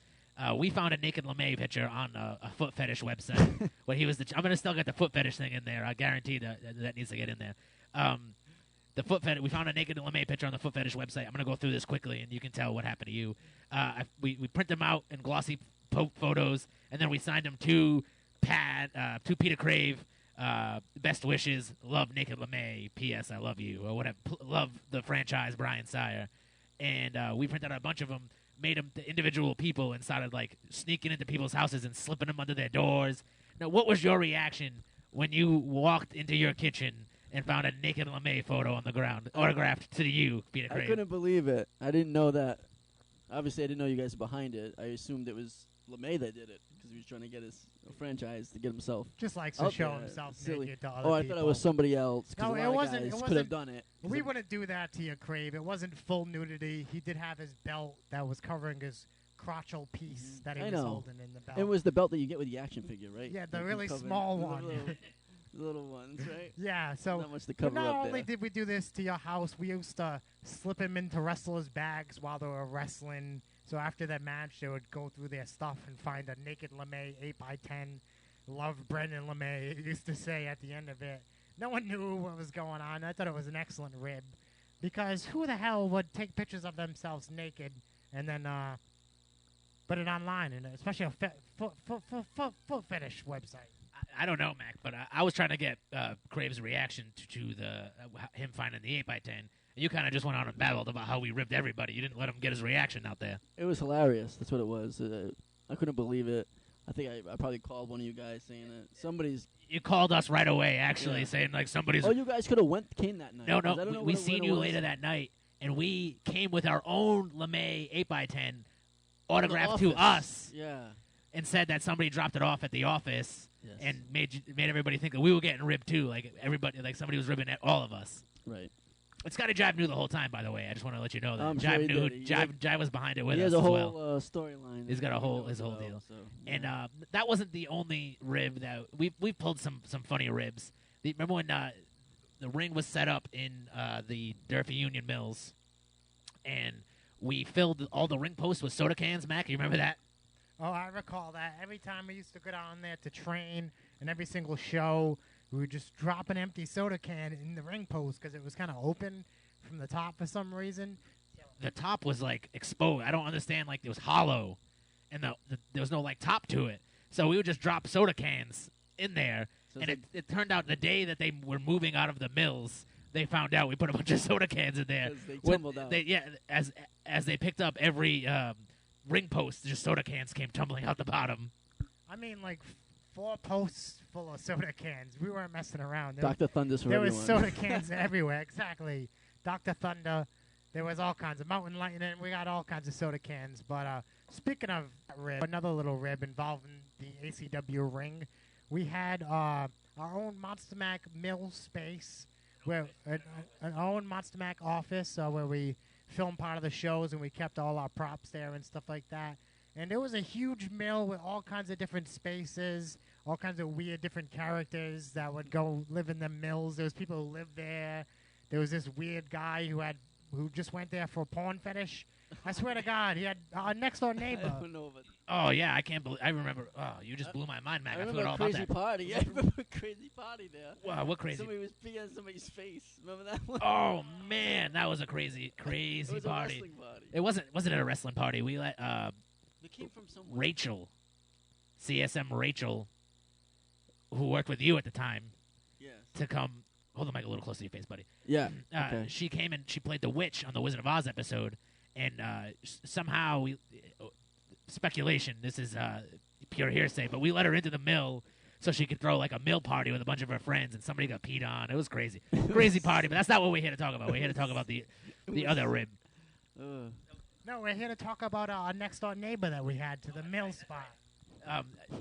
we found a naked LeMay picture on a foot fetish website. Where he was I'm going to still get the foot fetish thing in there. I guarantee that needs to get in there. The foot fetish. We found a naked LeMay picture on the foot fetish website. I'm going to go through this quickly, and you can tell what happened to you. We print them out in glossy photos, and then we signed them to Peter Crave. Best wishes. Love naked LeMay. P.S. I love you, or whatever. Love the franchise, Brian Sire. And we printed out a bunch of them, made them to individual people, and started like sneaking into people's houses and slipping them under their doors. Now, what was your reaction when you walked into your kitchen and found a naked LeMay photo on the ground, autographed to you, Peter Crave? I couldn't believe it. I didn't know that. Obviously, I didn't know you guys were behind it. I assumed it was LeMay that did it because he was trying to get his franchise to get himself. Just likes to out show there. himself Silly. naked to other Oh, I people. thought it was somebody else. 'Cause No, a it lot of wasn't- guys it could wasn't- have done it. 'Cause We wouldn't do that to you, Crave. It wasn't full nudity. He did have his belt that was covering his crotchal piece that he I was know. holding in the belt. It was the belt that you get with the action figure, right? Yeah, the Like, really covering small the one. little ones, right? Yeah, so Not much to but cover not up only there. did we do this to your house, we used to slip him into wrestlers' bags while they were wrestling. So after that match, they would go through their stuff and find a naked LeMay 8x10. Love Brendan LeMay, it used to say at the end of it. No one knew what was going on. I thought it was an excellent rib. Because who the hell would take pictures of themselves naked and then put it online, and especially a foot fetish website? I don't know, Mac, but I was trying to get Crave's reaction to the him finding the 8x10. And you kind of just went on and babbled about how we ripped everybody. You didn't let him get his reaction out there. It was hilarious. That's what it was. I couldn't believe it. I think I probably called one of you guys saying that somebody's. You called us right away, actually, Yeah. saying like somebody's. Oh, you guys could have came that night. No, 'cause I don't know we what it seen you was. later that night, and we came with our own LeMay 8x10 From the autographed to office. us, Yeah. and said that somebody dropped it off at the office, Yes. and made everybody think that we were getting ribbed too, like everybody, like somebody was ribbing at all of us. Right. Scotty Jive knew the whole time, by the way. I just want to let you know that I'm sure Jive he knew. did. He Jive was behind it with He us has a as whole well. storyline. He's got that a he whole- knows his whole about, deal. So, And yeah. that wasn't the only rib that we pulled some funny ribs. Remember when the ring was set up in the Durfee Union Mills, and we filled all the ring posts with soda cans. Mac, you remember that? Oh, I recall that. Every time we used to go down there to train, and every single show, we would just drop an empty soda can in the ring post because it was kind of open from the top for some reason. The top was like exposed. I don't understand. Like it was hollow, and there was no like top to it. So we would just drop soda cans in there, So and it's it turned out the day that they were moving out of the mills, they found out we put a bunch of soda cans in there. 'Cause they When tumbled out. as they picked up every ring post, just soda cans came tumbling out the bottom. I mean, like 4 posts full of soda cans. We weren't messing around. Dr. Thunder's for There was everyone. soda cans everywhere. Exactly. Dr. Thunder. There was all kinds of Mountain Lightning. We got all kinds of soda cans. But speaking of rib, another little rib involving the ACW ring we had our own Monster Mac mill space, where an own Monster Mac office where we filmed part of the shows and we kept all our props there and stuff like that. And it was a huge mill with all kinds of different spaces, all kinds of weird different characters that would go live in the mills. There was people who lived there. There was this weird guy who just went there for a porn fetish. I swear to God, he had a next door neighbor. I don't know, but Oh yeah, I can't believe. I remember. Oh, you just blew my mind, Mac. I remember forgot all a about crazy that. party. Yeah, I remember a crazy party there. Wow, what crazy? Somebody was peeing on somebody's face. Remember that one? Oh man, that was a crazy it was party. a wrestling party. It wasn't it a wrestling party? We let They came from somewhere. Rachel, CSM Rachel, who worked with you at the time, Yes. to come. Hold the mic a little closer to your face, buddy. Yeah. Okay. She came and she played the witch on the Wizard of Oz episode, and somehow we speculation. This is pure hearsay, but we let her into the mill so she could throw like a mill party with a bunch of her friends, and somebody got peed on. It was crazy, crazy party. But that's not what we're here to talk about. We're here to talk about the other rib. No, we're here to talk about our next door neighbor that we had to the mill spot.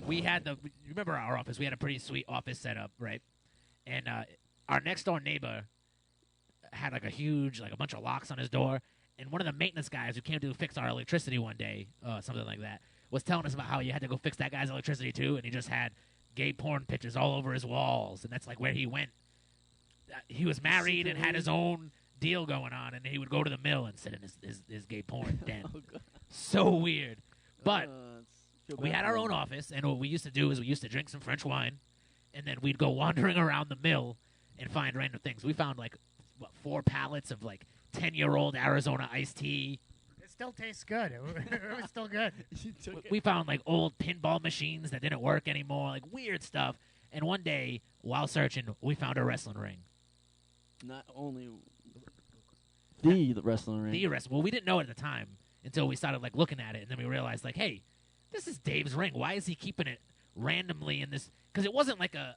We had you remember our office? We had a pretty sweet office setup, right? And our next door neighbor had like a bunch of locks on his door. And one of the maintenance guys who came to fix our electricity one day, something like that, was telling us about how you had to go fix that guy's electricity too. And he just had gay porn pictures all over his walls, and that's like where he went. He was married and had his own deal going on, and he would go to the mill and sit in his gay porn den. Oh, God. So weird. But Feel we bad had for our him. own office, and what we used to do is we used to drink some French wine, and then we'd go wandering around the mill and find random things. We found like 4 pallets of like 10-year-old Arizona iced tea. It still tastes good. It was still good. You took it. We found like old pinball machines that didn't work anymore, like weird stuff. And one day, while searching, we found a wrestling ring. Not only the wrestling ring. The wrestling. Well, we didn't know it at the time until we started like looking at it, and then we realized like, hey, this is Dave's ring. Why is he keeping it randomly in this? Because it wasn't like a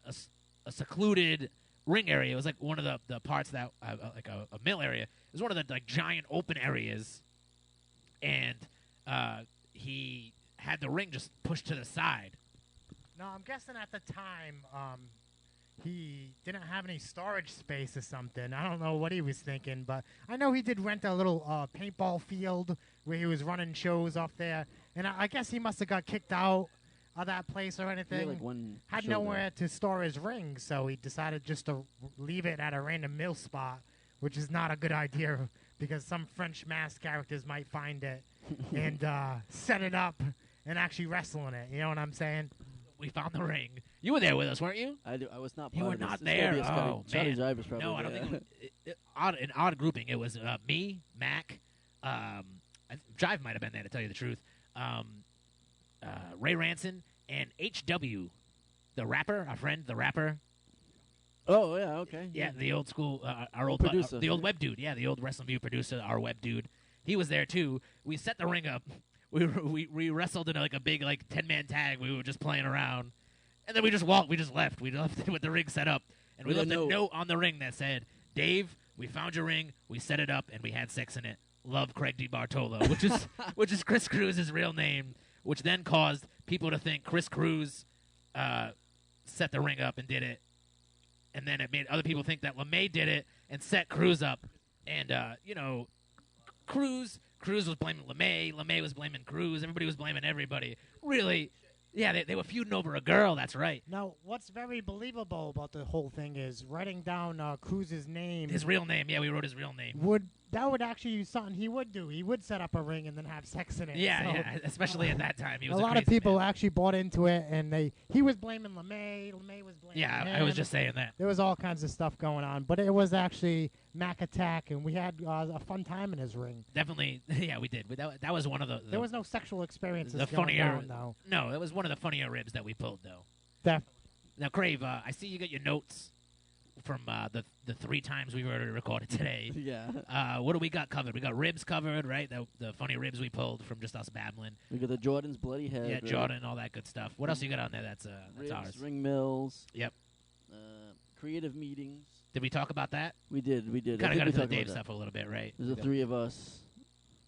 secluded ring area. It was like one of the parts that like a mill area. It was one of the like giant open areas, and he had the ring just pushed to the side. No, I'm guessing at the time he didn't have any storage space or something. I don't know what he was thinking, but I know he did rent a little paintball field where he was running shows off there. And I guess he must have got kicked out of that place or He anything. had like one Had show nowhere to store his ring, so he decided just to leave it at a random mill spot, which is not a good idea because some French mask characters might find it and set it up and actually wrestle in it. You know what I'm saying? We found the ring. You were there with us, weren't you? there. I was not part You were of this. not It's gotta there. be a Scotty- Oh, Scotty man. Driver's probably No, I don't there. think an odd grouping. It was me, Mack, Jive might have been there to tell you the truth. Ray Ranson and HW, the rapper, our friend, the rapper. Oh, yeah, okay. Yeah, the old school, our old Producer. the old web dude. Yeah, the old Wrestling View producer, our web dude. He was there too. We set the ring up. We wrestled in like a big like 10-man tag. We were just playing around, and then we just walked. We just left. We left it with the ring set up, and we With a left a note. note on the ring that said, "Dave, we found your ring. We set it up, and we had sex in it. Love, Craig D. Bartolo," which is Chris Cruz's real name, which then caused people to think Chris Cruz set the ring up and did it, and then it made other people think that LeMay did it and set Cruz up, and Cruz was blaming LeMay. LeMay was blaming Cruz. Everybody was blaming everybody. Really, yeah, they were feuding over a girl. That's right. Now, what's very believable about the whole thing is writing down Cruz's name. His real name. Yeah, we wrote his real name. That would actually be something he would do. He would set up a ring and then have sex in it. Yeah, So yeah. Especially at that time, he a was lot of crazy people man. actually bought into it, and he was blaming LeMay. LeMay was blaming Yeah, him. I was just saying that. There was all kinds of stuff going on, but it was actually Mac Attack, and we had a fun time in his ring. Definitely, yeah, we did. But that was one of the There was no sexual experiences the going funnier. down, though. No, that was one of the funnier ribs that we pulled, though. Definitely. Now, Crave, I see you got your notes from the 3 times we've already recorded today. Yeah. What do we got covered? We got ribs covered, right? The funny ribs we pulled from just us babbling. We got the Jordan's bloody head. Yeah, right? Jordan, all that good stuff. What else you got on there? That's Ribs, ours. ring mills. Yep. Creative meetings. Did we talk about that? We did. I Kind of think got we into the talked Dave about that. stuff a little bit, right? There's the 3 of us.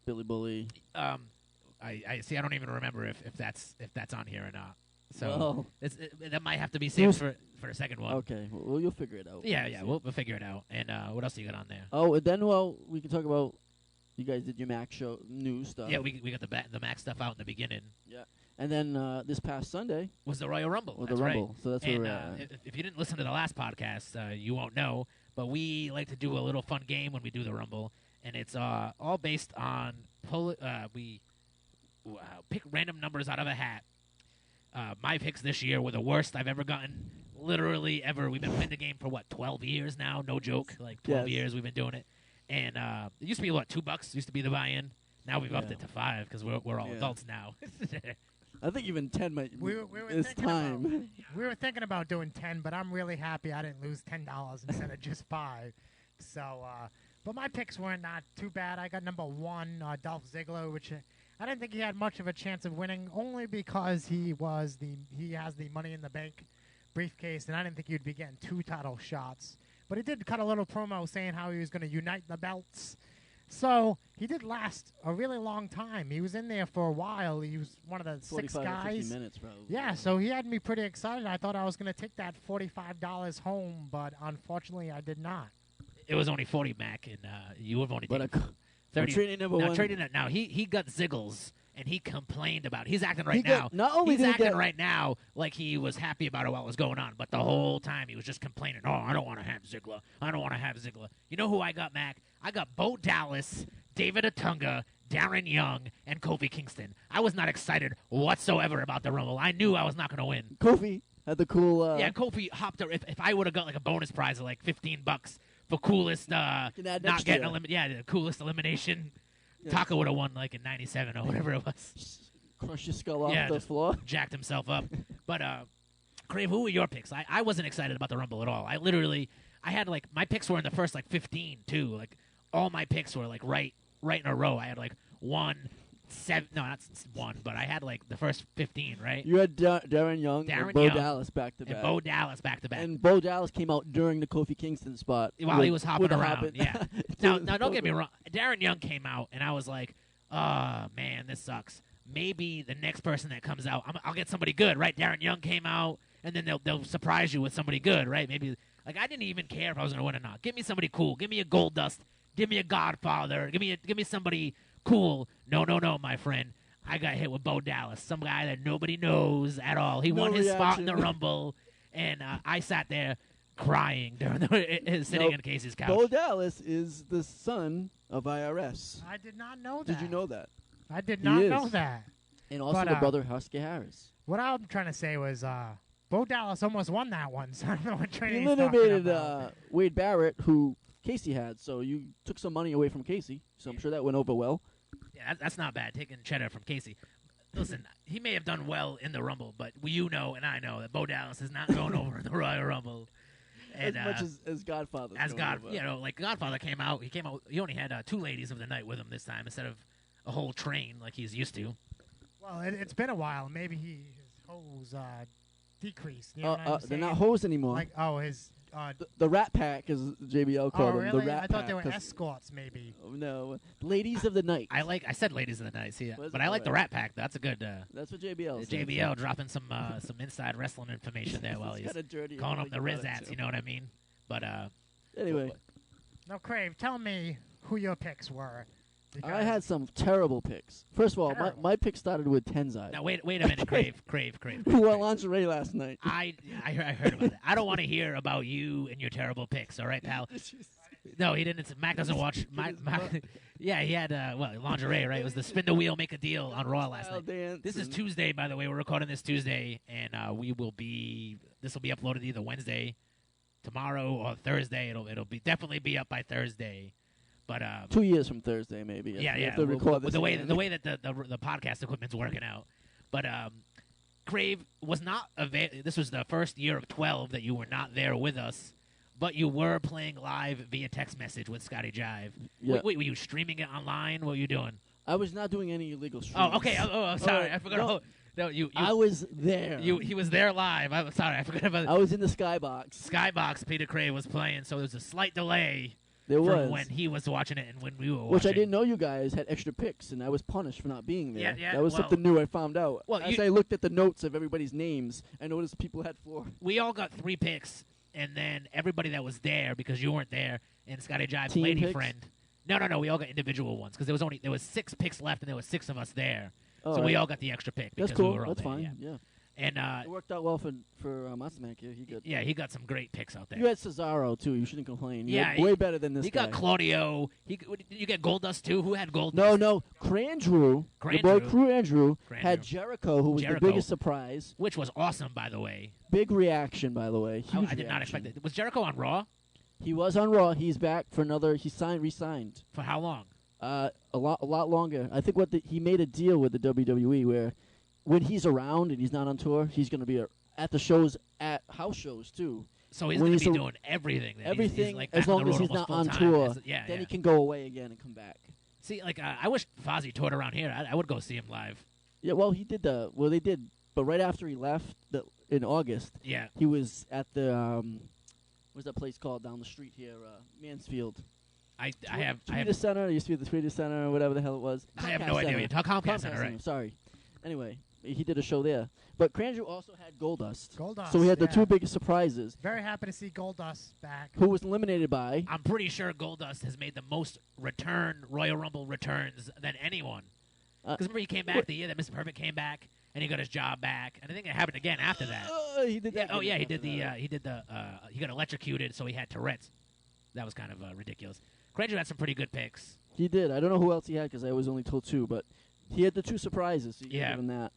Billy Bully. I see. I don't even remember if that's on here or not. So that might have to be saved for a second one. Okay, well, you'll figure it out. Yeah, we'll figure it out. And what else do you got on there? Oh, and then we can talk about. You guys did your Mack show news stuff. Yeah, we got the Mack stuff out in the beginning. Yeah, and then this past Sunday was the Royal Rumble. was That's the Rumble. Right. So that's and, where we're at. if you didn't listen to the last podcast, you won't know. But we like to do a little fun game when we do the Rumble, and it's all based on we pick random numbers out of a hat. My picks this year were the worst I've ever gotten, literally ever. We've been playing the game for 12 years now, no joke. Like 12 years we've been doing it, and it used to be $2 used to be the buy-in. Now we've upped it to $5 because we're all adults now. I think even 10 might. We were it's time. We were thinking about doing 10, but I'm really happy I didn't lose $10 instead of just 5. So, but my picks weren't not too bad. I got number 1, Dolph Ziggler, which I didn't think he had much of a chance of winning, only because he has the Money in the Bank briefcase, and I didn't think he'd be getting 2 title shots. But he did cut a little promo saying how he was going to unite the belts. So he did last a really long time. He was in there for a while. He was one of the 6 guys. 50 minutes, probably. Yeah, so he had me pretty excited. I thought I was going to take that $45 home, but unfortunately I did not. It was only 40, Mac, and you have only taken 30. Trading number one. Trading it now. He got Ziggles, and he complained about it. He's acting right now. Not only he's did acting he get, right now like he was happy about it while it was going on, but the whole time he was just complaining. Oh, I don't want to have Ziggler. I don't want to have Ziggler. You know who I got, Mac? I got Bo Dallas, David Otunga, Darren Young, and Kofi Kingston. I was not excited whatsoever about the Rumble. I knew I was not going to win. Kofi had the cool. Yeah, Kofi hopped. If I would have got like a bonus prize of like $15 for coolest not getting the coolest elimination. Yeah. Taka would have won like in '97 or whatever it was. Crush your skull off the floor. Jacked himself up. But Crave, who were your picks? I wasn't excited about the Rumble at all. I had like my picks were in the first like 15 too. Like all my picks were like right in a row. I had like 1, 7. No, not 1, but I had like the first 15. Right. You had Darren Young and Bo Dallas back to back. And Bo Dallas back to back. And Bo Dallas came out during the Kofi Kingston spot while he was hopping around. Yeah. now don't get me wrong. Darren Young came out, and I was like, oh man, this sucks. Maybe the next person that comes out, I'll get somebody good, right? Darren Young came out, and then they'll surprise you with somebody good, right? Maybe like I didn't even care if I was going to win or not. Give me somebody cool. Give me a Goldust. Give me a Godfather. Give me somebody cool. No, my friend. I got hit with Bo Dallas, some guy that nobody knows at all. He won his spot in the Rumble, and I sat there crying sitting on Casey's couch. Bo Dallas is the son of IRS. I did not know that. Did you know that? I did not know that. And also the brother Husky Harris. What I'm trying to say was Bo Dallas almost won that one, so I don't know what training he eliminated Wade Barrett, who Casey had, so you took some money away from Casey, so I'm sure that went over well. Yeah, that's not bad, taking cheddar from Casey. Listen, he may have done well in the Rumble, but you know and I know that Bo Dallas is not going over in the Royal Rumble. And, as much as Godfather. Like Godfather came out. He only had 2 ladies of the night with him this time instead of a whole train like he's used to. Well, it's been a while. Maybe his hoes decreased. You know what I'm they're not hoes anymore. Like his. The Rat Pack, as JBL called them. Really? The Rat I thought Pack, they were escorts, maybe. Oh, no, ladies of the night. I said ladies of the night, but I like the Rat Pack. That's a good. That's what JBL said. JBL dropping some inside wrestling information there while he's calling them the Rizats. You know what I mean? But anyway. Now, Crave, tell me who your picks were. I had some terrible picks. First of all, my pick started with Tenzai. Now wait a minute, Crave. Who wore lingerie last night? I heard about that. I don't want to hear about you and your terrible picks. All right, pal. No, he didn't. Mac doesn't watch. Mac, yeah, he had lingerie, right? It was the spin the wheel, make a deal on Raw last night. This is Tuesday, by the way. We're recording this Tuesday, and this will be uploaded either Wednesday, tomorrow, or Thursday. It'll definitely be up by Thursday. But 2 years from Thursday, maybe. Yeah. With the way that the podcast equipment's working out. But Crave was not this was the first year of 12 that you were not there with us, but you were playing live via text message with Scotty Jive. Yeah. Wait, were you streaming it online? What were you doing? I was not doing any illegal streaming. Oh, okay. Oh, sorry, I forgot. No, you. I was there. He was there live. I'm sorry, I forgot about. I was in the Skybox. Skybox. Peter Crave was playing, so there was a slight delay. There from was. when he was watching it and when we were watching. Which I didn't know you guys had extra picks, and I was punished for not being there. Yeah, that was well- something new I found out. Well, As you- I looked at the notes of everybody's names, I noticed people had 4. We all got 3 picks, and then everybody that was there, because you weren't there, and Scotty Jive's Team lady picks? friend. No. We all got individual ones because there was 6 picks left, and there was 6 of us there. Oh, So we right. all got the extra pick because That's cool. we were all That's there. fine. Yeah. Yeah. And It worked out well for Mack. Yeah, he got some great picks out there. You had Cesaro too. You shouldn't complain. You Yeah, had way better than this He guy. got Claudio. Did you get Goldust too? Who had Goldust? No. Crandrew, the boy Crandrew, had Jericho, who was Jericho. the biggest surprise. Which was awesome, by the way. Big reaction, by the way. Huge I did not reaction. expect it. Was Jericho on Raw? He was on Raw. He's back for another. He re-signed. For how long? A lot longer. I think he made a deal with the WWE where when he's around and he's not on tour, he's going to be at the shows, at house shows too. So he's When going to he's be a- doing everything. Then. Everything, he's like as back on long the as road he's not almost on full-time. tour. Yeah, Then yeah. he can go away again and come back. See, like I wish Fozzy toured around here. I would go see him live. Yeah, well, they did. But right after he left in August, Yeah. he was at the what's that place called down the street here, Mansfield. I have Tweeter Center. It used to be the Tweeter Center or whatever the hell it was. I have Comcast no idea. Center. You're talking Comcast Center, right? Sorry. Anyway, he did a show there. But Crandrew also had Goldust. Goldust, So we had the yeah. 2 biggest surprises. Very happy to see Goldust back. Who was eliminated by? I'm pretty sure Goldust has made the most Royal Rumble returns than anyone. Because remember he came back the year that Mr. Perfect came back and he got his job back, and I think it happened again after that. He did that. Oh yeah, he after did that. he got electrocuted, so he had Tourette's. That was kind of ridiculous. Crandrew had some pretty good picks. He did. I don't know who else he had because I was only told 2, but he had the 2 surprises. So you Yeah. give him that.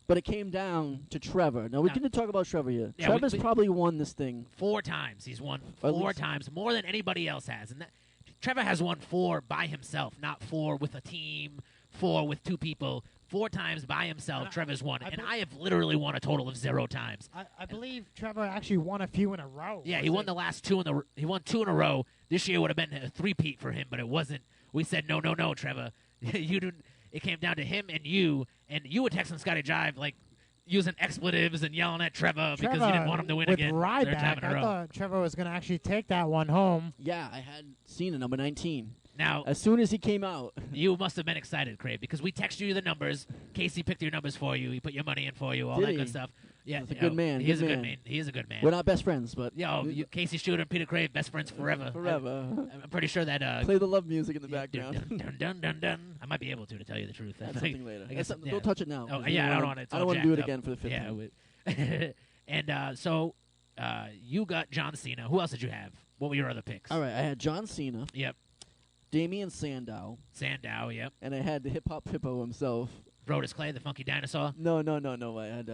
But it came down to Trevor. Now, we're Now- going to talk about Trevor here. Yeah, Trevor's we- probably won this thing. 4 times he's won. At 4 least- times, more than anybody else has, and Trevor has won 4 by himself, not 4 with a team, 4 with 2 people. 4 times by himself, Trevor's won, and I have literally won a total of 0 times. I believe Trevor actually won a few in a row. Yeah, he won the last 2 he won 2 in a row. This year would have been a 3-peat for him, but it wasn't. We said no, Trevor. You didn't. It came down to him and you were texting Scotty Jive like using expletives and yelling at Trevor because you didn't want him to win with again. Ryback, Third time in a I row. thought Trevor was going to actually take that one home. Yeah, I had Cena, number 19. Now, As soon as he came out. you must have been excited, Crave, because we texted you the numbers. Casey picked your numbers for you. He put your money in for you, all Did that he? good stuff. Yeah, He's a good man, He is good a good man. man. He is a good man. We're not best friends, but Casey Shooter and Peter Crave, best friends forever. forever. I'm pretty sure that. Play the love music in the yeah, background. Dun, dun, dun, dun. I might be able to tell you the truth. That's something later. I guess, That's something- yeah. Don't touch it now. Oh 'cause yeah, I don't wanna- want it. I don't want to do it again for the 5th Yeah, time. and so you got John Cena. Who else did you have? What were your other picks? All right, I had John Cena, Yep. Damian Sandow, Sandow. Yep. and I had the hip hop hippo himself. Brodus Clay, the funky dinosaur. No. I had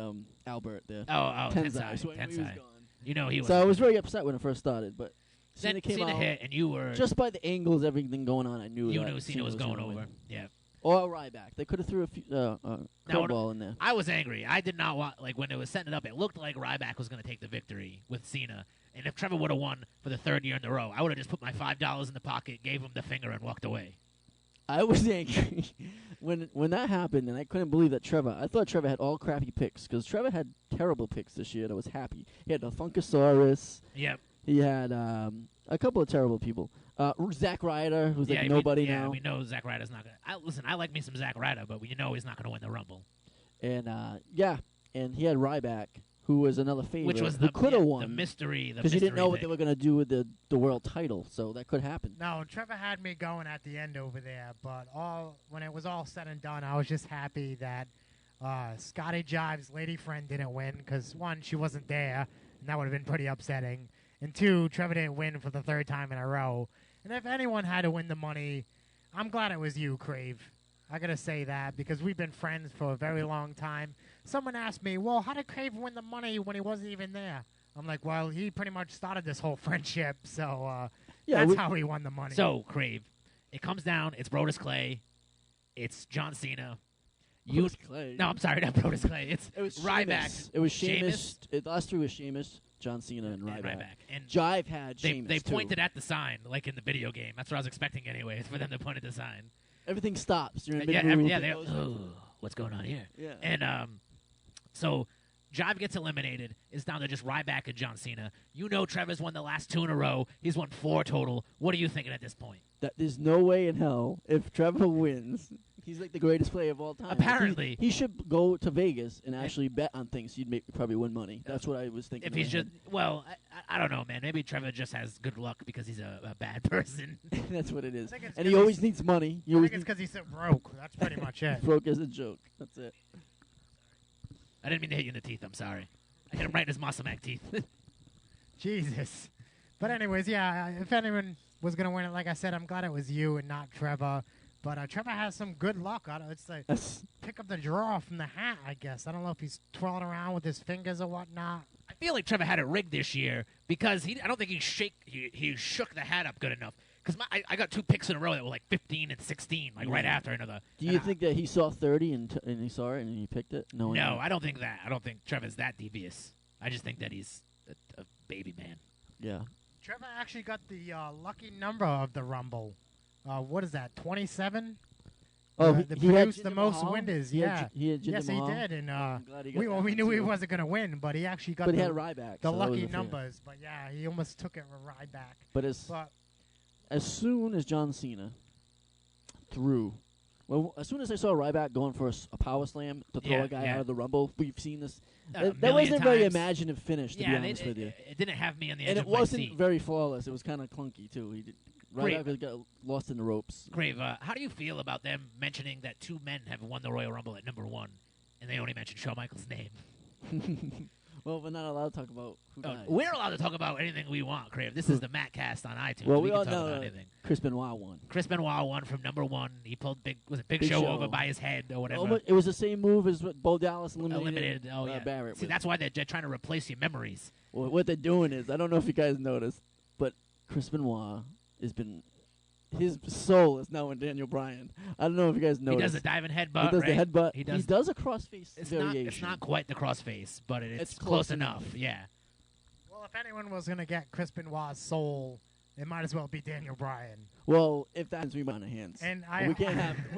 Albert there. Oh, Tensai. So I knew he was Tensai. gone. You know he was. So I was very upset when it first started, but then Cena came Cena out hit, and you were just by the angles, everything going on. I knew you that knew Cena was going gonna over. win. Yeah. Or Ryback. They could have threw a few, curveball in there. I was angry. I did not want when it was setting it up. It looked like Ryback was going to take the victory with Cena. And if Trevor would have won for the 3rd year in a row, I would have just put my $5 in the pocket, gave him the finger, and walked away. I was angry when that happened, and I couldn't believe that Trevor. I thought Trevor had all crappy picks because Trevor had terrible picks this year. And I was happy. He had the Funkasaurus. Yep. He had a couple of terrible people. Zack Ryder, who's like nobody now. we know Zack Ryder's not going to. Listen, I like me some Zack Ryder, but we know he's not going to win the Rumble. And and he had Ryback, who was another favorite, Which was who could have the won mystery. because you didn't know what pick. they were going to do with the world title, so that could happen. No, Trevor had me going at the end over there, but when it was all said and done, I was just happy that Scotty Jive's lady friend didn't win because, 1, she wasn't there, and that would have been pretty upsetting. And 2, Trevor didn't win for the 3rd time in a row. And if anyone had to win the money, I'm glad it was you, Crave. I got to say that because we've been friends for a very long time. Someone asked me, well, how did Crave win the money when he wasn't even there? I'm like, well, he pretty much started this whole friendship, so that's how he won the money. So, Crave, it comes down. It's Brodus Clay. It's John Cena. Brodus Clay. No, I'm sorry, not Brodus Clay. It's It was Ryback. Sheamus. It was Sheamus? Sheamus. The last 3 was Sheamus, John Cena, and And Ryback. And Jive had they Sheamus, too. pointed at the sign, like in the video game. That's what I was expecting anyway, for them to point at the sign. Everything stops. You're in Yeah, mid-move. they're, oh, what's going on here? Yeah. And so Jive gets eliminated. It's down to just Ryback and John Cena. You know Trevor's won the last 2 in a row. He's won 4 total. What are you thinking at this point? That there's no way in hell if Trevor wins. He's like the greatest player of all time. Apparently. He should go to Vegas and actually bet on things. He'd probably win money. That's what I was thinking. If he's just, well, I don't know, man. Maybe Trevor just has good luck because he's a bad person. That's what it is. I think it's And 'cause he always needs money. He I always think it's because he's so broke. That's pretty much it. broke as a joke. That's it. I didn't mean to hit you in the teeth. I'm sorry. I hit him right in his muscle Mack teeth. Jesus. But anyways, yeah, if anyone was going to win it, like I said, I'm glad it was you and not Trevor. But Trevor has some good luck. It's like pick up the draw from the hat, I guess. I don't know if he's twirling around with his fingers or whatnot. I feel like Trevor had it rigged this year because I don't think he shook the hat up good enough. Because I got 2 picks in a row that were like 15 and 16, like right after another. Do you think that he saw 30 and he saw it and he picked it? No, I don't think that. I don't think Trevor's that devious. I just think that he's a baby man. Yeah. Trevor actually got the lucky number of the Rumble. What is that, 27? Oh, he had produced the Jinder most Mahal? wins. He Yeah. had Jinder Yes, he Mahal? did. And I'm glad he got that we one, knew he too. wasn't going to win, but he actually got But he the, had Ryback. the so that lucky was a fair. numbers. But yeah, he almost took it with Ryback. But But as soon as John Cena threw, well, as soon as I saw Ryback going for a power slam to throw Yeah, a guy yeah. out of the Rumble, we've seen this. A That million wasn't a very times. imaginative finish, to be honest with you. It didn't have me on the edge And of it my wasn't seat. very flawless. It was kind of clunky, too. Great. Ryback got lost in the ropes. Crave, how do you feel about them mentioning that 2 men have won the Royal Rumble at number 1, and they only mentioned Shawn Michaels' name? Well, we're not allowed to talk about who died. We're allowed to talk about anything we want, Crave. This is the Matt Cast on iTunes. Well, we we can all talk know about anything. Chris Benoit won. Chris Benoit won from number 1. He pulled Big Big Show Show. over by his head or whatever. Oh, but it was the same move as what Bo Dallas eliminated Oh, yeah. Barrett See, with. that's why they're trying to replace your memories. Well, what they're doing is, I don't know if you guys noticed, but Chris Benoit his soul is now in Daniel Bryan. I don't know if you guys noticed. He does the diving headbutt, He does right? the headbutt. He He does does a crossface It's variation. not, it's not quite the crossface, but it's It's close close enough. enough. Yeah. well, if anyone was going to get Chris Benoit's soul, it might as well be Daniel Bryan. Well, if that happens, we might have hands. And we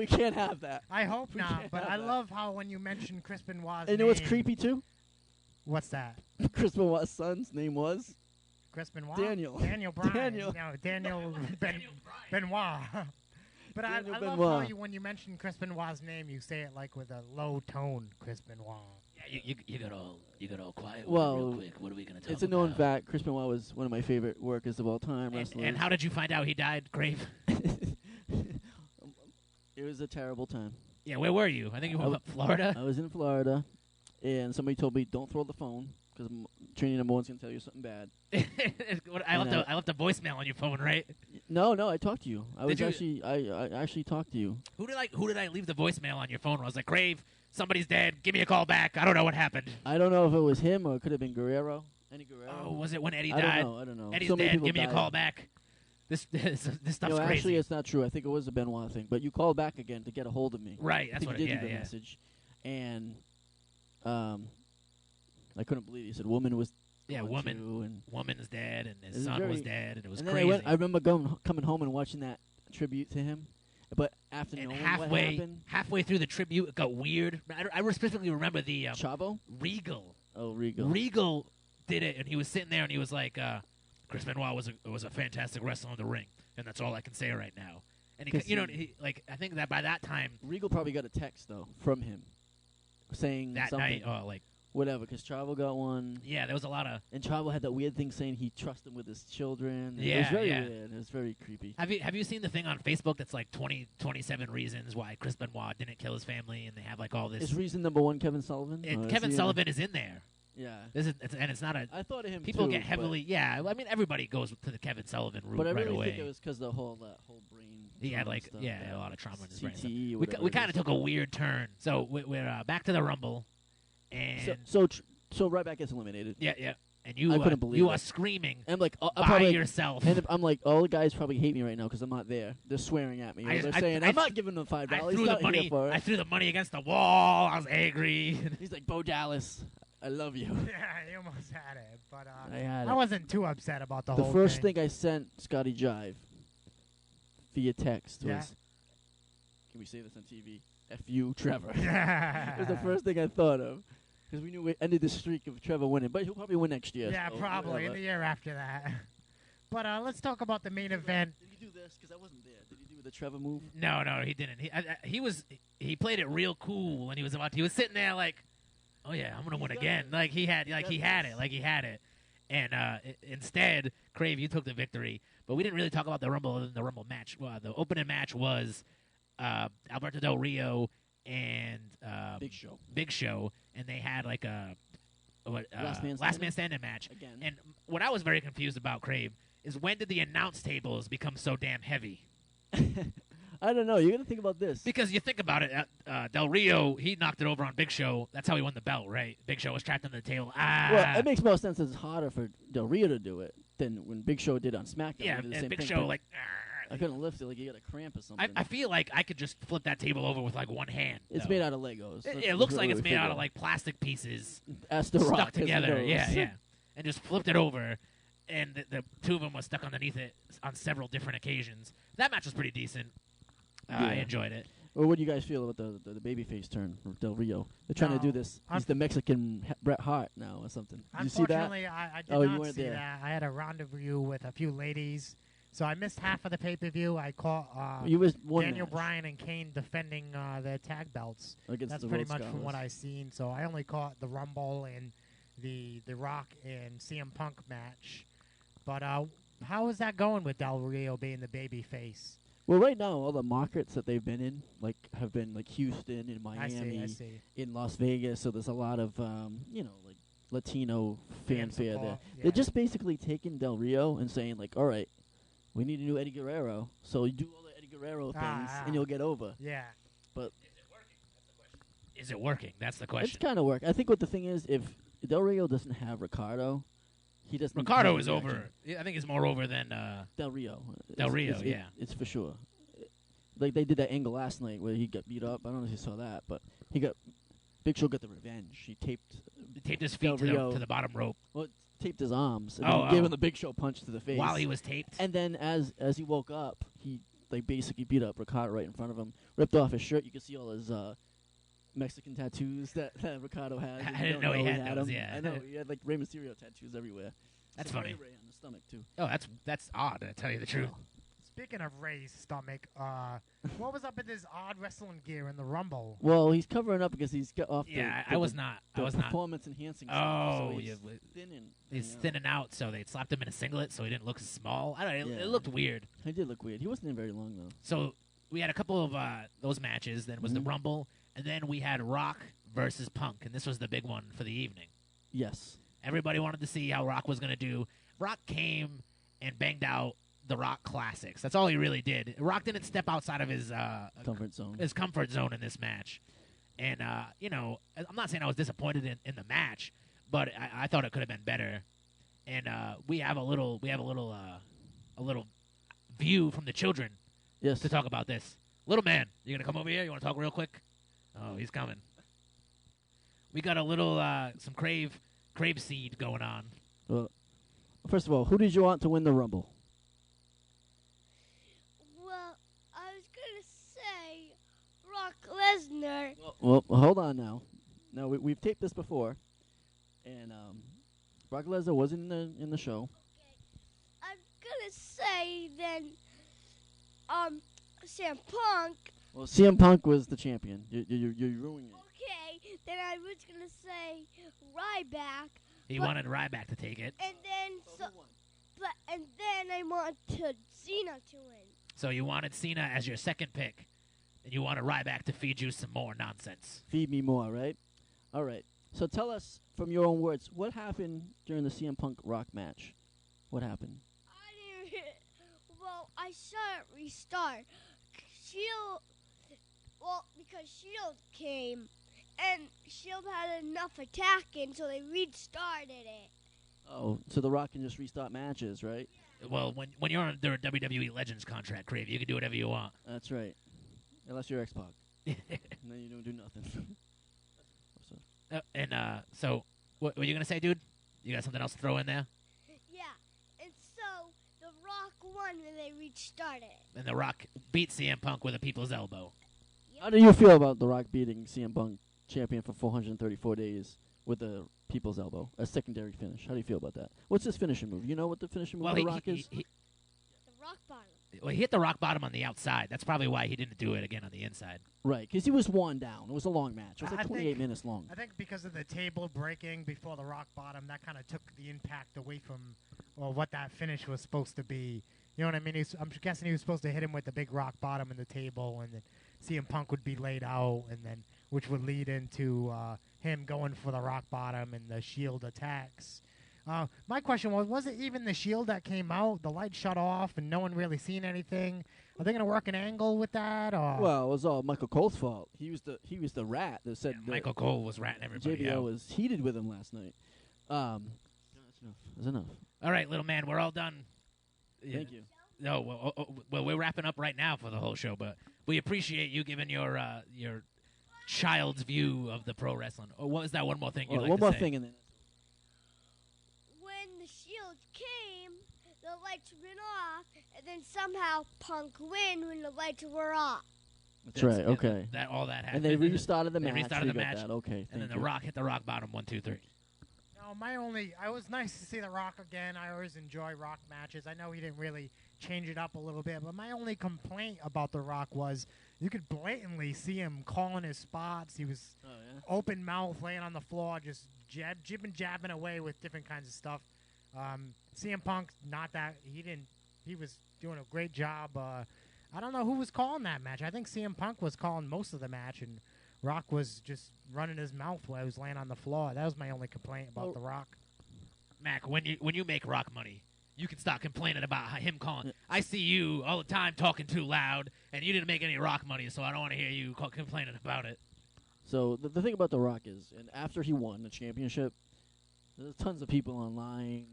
can't have that. I hope We not, can't but have I that. love how when you mention Chris Benoit's And you know what's name- creepy too? What's that? Chris Benoit's son's name was Chris Benoit? Daniel. Daniel Bryan. Daniel. No, Daniel Benoit. But Daniel I love Benoit. how when you mention Chris Benoit's name, you say it like with a low tone, Chris Benoit. Yeah, you got all quiet Well, real quick. What are we gonna talk It's a known about? fact. Chris Benoit was one of my favorite workers of all time. Wrestlers. And how did you find out he died, Crave? It was a terrible time. Yeah, where were you? I think you were I in Florida. I was in Florida, and somebody told me don't throw the phone because training number one's gonna tell you something bad. I left a voicemail on your phone, right? No, I talked to you. I actually talked to you. Who did I leave the voicemail on your phone? I was like, Crave, somebody's dead. Give me a call back. I don't know what happened. I don't know if it was him or it could have been Guerrero. Eddie Guerrero. Oh, was it when Eddie I died? don't know. Eddie's So many dead. people Give me a died. call back. This stuff's No, crazy. actually, it's not true. I think it was a Benoit thing. But you called back again to get a hold of me. Right, I that's think what you it did yeah, leave a yeah. message, and I couldn't believe it. He said woman was Yeah, gone woman. too, and Woman's dead, and his It was son was very- dead, and it was and then crazy. I remember coming home and watching that tribute to him. But after and knowing what happened, halfway through the tribute, it got weird. I specifically remember the Chavo? Regal. Oh, Regal. Regal did it, and he was sitting there, and he was like, "Chris Benoit was a fantastic wrestler in the ring, and that's all I can say right now." And he, 'Cause I think that by that time, Regal probably got a text though from him saying that something, night, whatever. Because Chavo got one, yeah, there was a lot of. and Chavo had that weird thing saying he trusts him with his children. It was Yeah, very yeah. weird. It was very creepy. Have you seen the thing on Facebook that's like 27 reasons why Chris Benoit didn't kill his family, and they have like all this. Is reason number one Kevin Sullivan? And Or is Kevin he in Sullivan is in there. Yeah. It's not a. I thought of him People too, get heavily. Yeah, I mean everybody goes to the Kevin Sullivan route but I right really away. think it was because the whole brain. He had trauma like stuff, a lot of trauma in his brain. CTE. We kind of took a weird turn. So we're back to the Rumble, and So Ryback gets eliminated. yeah, and you I couldn't believe you it. are screaming And I'm like, by probably, yourself. and I'm like, all the guys probably hate me right now because I'm not there. They're swearing at me. They're saying, I'm not giving them $5. I He's threw the not here money. for it. I threw the money against the wall. I was angry. He's like, Bo Dallas, I love you. Yeah, he almost had it, but I had I it. wasn't too upset about the The whole first thing. thing I sent Scotty Jive via text Yeah. was, can we say this on TV? F you, Trevor. Yeah. It was the first thing I thought of. Because we knew we ended the streak of Trevor winning, but he'll probably win next year. Yeah, so probably in whatever. the year after that. But let's talk about the main event. Did he do this? Because I wasn't there. Did he do the Trevor move? No, he didn't. He played it real cool when he was about to. He was sitting there like, oh yeah, I'm gonna win again. Like he had it. And instead, Crave, you took the victory. But we didn't really talk about the Rumble other than the Rumble match. The opening match was Alberto Del Rio and Big Show, and they had like a last man standing match. Again. And what I was very confused about, Crave, is when did the announce tables become so damn heavy? I don't know. You're gonna think about this. Because you think about it, Del Rio, he knocked it over on Big Show. That's how he won the belt, right? Big Show was trapped on the table. Well, it makes more sense. It's harder for Del Rio to do it than when Big Show did on SmackDown. Yeah, He did the and same Big thing, Show, but like, I couldn't lift it. Like you got a cramp or something. I feel like I could just flip that table over with like one hand. It's though. made out of Legos. It looks like it's made out of like plastic pieces As the stuck Rock, together. Yeah. And just flipped it over, and the two of them was stuck underneath it on several different occasions. That match was pretty decent. I enjoyed it. Well, what do you guys feel about the babyface turn from Del Rio? They're trying to do this. He's the Mexican Bret Hart now or something. Did you see that? Unfortunately, I did Oh, you not weren't see there. that. I had a rendezvous with a few ladies, so I missed half of the pay-per-view. I caught You was one Daniel match Bryan and Kane defending their tag belts. against That's the pretty Road much from what Scholars. I've seen. So I only caught the Rumble and the Rock and CM Punk match. But how is that going with Del Rio being the baby face? Well, right now, all the markets that they've been in, have been like Houston and Miami, I see. in Las Vegas. So there's a lot of, like Latino fanfare support, there. yeah. They're just basically taking Del Rio and saying like, all right, we need a new Eddie Guerrero. So you do all the Eddie Guerrero things and you'll get over. Yeah. Is it working? That's the It's question. kind of work. I think what the thing is, if Del Rio doesn't have Ricardo, he doesn't. Ricardo have is the over. reaction. Yeah, I think he's more over than. Del Rio. Del Rio, it's, yeah. It's for sure. Like they did that angle last night where he got beat up. I don't know if you saw that, but Big Show got the revenge. He taped his Del feet Rio. to the bottom rope taped his arms and Oh, then gave oh. him the Big Show punch to the face. while he was taped. And then as he woke up, he basically beat up Ricardo right in front of him, ripped off his shirt. You could see all his Mexican tattoos that Ricardo had. I didn't know he had those, them. yeah. I know he had like Rey Mysterio tattoos everywhere. That's Some funny. Ray on the stomach too. Oh, that's odd, to tell you the truth. Speaking of Ray's stomach, what was up with his odd wrestling gear in the Rumble? Well, he's covering up because he's got off. Yeah, the, I was not. performance enhancing. Oh, so he's yeah, thinning. He's thinning out, so they slapped him in a singlet so he didn't look small. I don't know. Yeah. It looked weird. He did look weird. He wasn't in very long though. So we had a couple of those matches. Then was the Mhm. Rumble, and then we had Rock versus Punk, and this was the big one for the evening. Yes. Everybody wanted to see how Rock was going to do. Rock came and banged out the Rock classics. That's all he really did. Rock didn't step outside of his Comfort zone. in this match. And I'm not saying I was disappointed in the match, but I thought it could have been better. And we have a little view from the children Yes. to talk about this. Little man, you gonna come over here? You want to talk real quick? Oh, he's coming. We got a little some Crave seed going on. Well, first of all, who did you want to win the Rumble? Well, I was gonna say Brock Lesnar. Well, hold on now. No, we've taped this before, and Brock Lesnar wasn't in the show. I'm gonna say then, CM Punk. Well, CM Punk was the champion. You're ruining it. Okay, then I was gonna say Ryback, He But- wanted Ryback to take it. and then and then I wanted Cena to win. So you wanted Cena as your second pick, and you wanted Ryback to feed you some more nonsense. Feed me more, right? All right. So tell us from your own words, what happened during the CM Punk Rock match? What happened? I didn't. Well, I saw it restart. Shield. Well, because Shield came, and Shield had enough attacking, so they restarted it. Oh, so The Rock can just restart matches, right? Well, when you're under a WWE Legends contract, Crave, you can do whatever you want. That's right. Unless you're X-Pac. And then you don't do nothing. So what were you gonna say, dude? You got something else to throw in there? Yeah, and so The Rock won when they restarted. And The Rock beat CM Punk with a people's elbow. How do you feel about The Rock beating CM Punk champion for 434 days with a people's elbow, a secondary finish. How do you feel about that? What's his finishing move? You know what the finishing move of The Rock is? The rock bottom. Well, he hit the rock bottom on the outside. That's probably why he didn't do it again on the inside. Right, because he was worn down. It was a long match. It was I like 28 minutes long. I think because of the table breaking before the rock bottom, that kind of took the impact away from what that finish was supposed to be. You know what I mean? I'm guessing he was supposed to hit him with the big rock bottom in the table, and then CM Punk would be laid out, and then which would lead into him going for the rock bottom and the Shield attacks. My question was it even the Shield that came out? The light shut off and no one really seen anything. Are they going to work an angle with that? Or? Well, it was all Michael Cole's fault. He was the rat that said that Michael Cole was ratting everybody JBL out. was heated with him last night. That's enough. That's enough. All right, little man, we're all done. Thank you. No, well, we're wrapping up right now for the whole show, but we appreciate you giving your child's view of the pro wrestling. Or what was that one more thing you'd like one to more say? thing, and then When the Shield came, the lights went off, and then somehow Punk win when the lights were off. that's right. Okay. That all that happened. And they restarted the They match. restarted We the got match, that. Okay. and then thank the you. Rock hit the rock bottom 1, 2, 3. No, I was nice to see The Rock again. I always enjoy Rock matches. I know he didn't really change it up a little bit, but my only complaint about The Rock was you could blatantly see him calling his spots. He was Oh, yeah? open mouth, laying on the floor, just jabbing away with different kinds of stuff. CM Punk, not that he was doing a great job. I don't know who was calling that match. I think CM Punk was calling most of the match, and Rock was just running his mouth while he was laying on the floor. That was my only complaint about The Rock. Mac, when you make Rock money, you can stop complaining about him calling. I see you all the time talking too loud, and you didn't make any Rock money, so I don't want to hear you complaining about it. So the thing about The Rock is, and after he won the championship, there's tons of people online,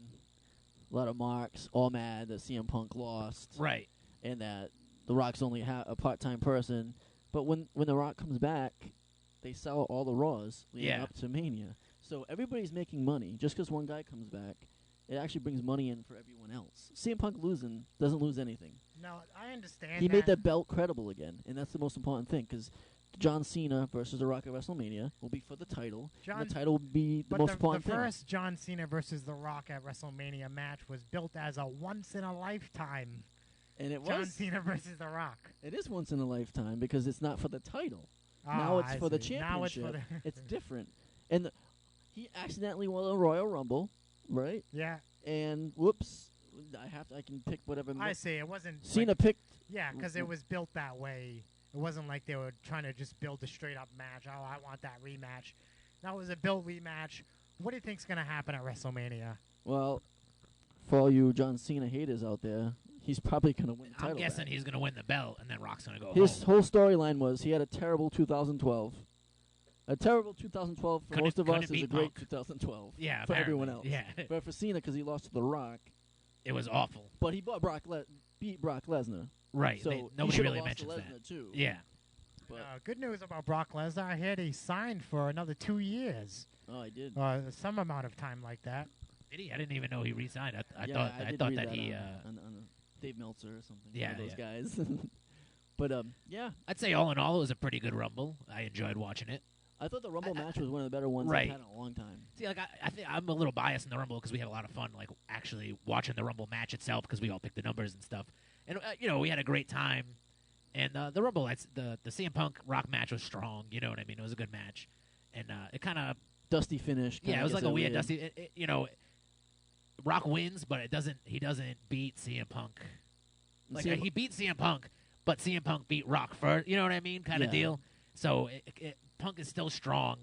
a lot of marks, all mad that CM Punk lost, Right. and that The Rock's only a part-time person. But when The Rock comes back, they sell all the Raws leading Yeah. up to Mania. So everybody's making money. Just because one guy comes back, it actually brings money in for everyone else. CM Punk losing doesn't lose anything. No, I understand. He made that belt credible again, and that's the most important thing, because John Cena versus The Rock at WrestleMania will be for the title. And the title will be the But most the important thing. first John Cena versus The Rock at WrestleMania match was built as a once-in-a-lifetime And it John was. Cena versus The Rock. It is once in a lifetime because it's not for the title. Now Oh, it's I for the see. Now it's championship. for the It's different. And he accidentally won a Royal Rumble, right? yeah. And whoops, I can pick whatever. I see. It wasn't Cena like, picked. yeah, because it was built that way. It wasn't like they were trying to just build a straight-up match. Oh, I want that rematch. That was a built rematch. What do you think's gonna happen at WrestleMania? Well, for all you John Cena haters out there, he's probably gonna win the title. I'm guessing back. he's going to win the belt, and then Rock's going to go His home. whole storyline was he had a terrible 2012. A terrible 2012 for Couldn't- most of couldn't us is a beat great Punk. 2012. Yeah, for apparently. everyone else. Yeah, But for Cena, because he lost to The Rock, it was awful. but he beat Brock Lesnar. Right. So they, he nobody should've really lost to mentions that. Lesnar too. Yeah. But Good news about Brock Lesnar. I heard he signed for another 2 years. oh, I did. Some amount of time like that. Did he? I didn't even know he re-signed. I Yeah, thought I did thought read that he. on Dave Meltzer or something. Yeah, one of those yeah. guys. But yeah, I'd say all in all, it was a pretty good Rumble. I enjoyed watching it. I thought the Rumble match was one of the better ones Right. I've had in a long time. See, like I think I'm a little biased in the Rumble because we had a lot of fun, like actually watching the Rumble match itself because we all picked the numbers and stuff, and we had a great time. And the Rumble, the CM Punk Rock match was strong. You know what I mean? It was a good match, and it kind of Dusty finish. yeah, kinda it was gets like a weird weird. dusty. Rock wins, but he doesn't beat CM Punk. Like CM he beat CM Punk, but CM Punk beat Rock first. You know what I mean? Kind of Yeah. deal. So Punk is still strong,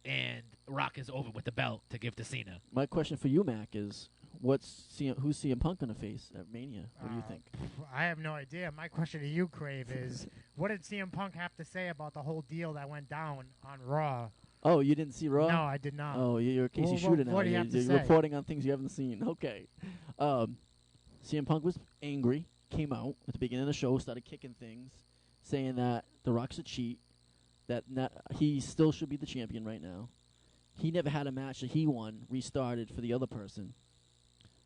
and Rock is over with the belt to give to Cena. My question for you, Mac, is who's CM Punk going to face at Mania? What do you think? I have no idea. My question to you, Crave, is what did CM Punk have to say about the whole deal that went down on Raw? Oh, you didn't see Raw? No, I did not. Oh, you're a Casey Well, Shooter now. what do you have to You're say? reporting on things you haven't seen. Okay. CM Punk was angry, came out at the beginning of the show, started kicking things, saying that The Rock's a cheat, that he still should be the champion right now. He never had a match that he won, restarted for the other person.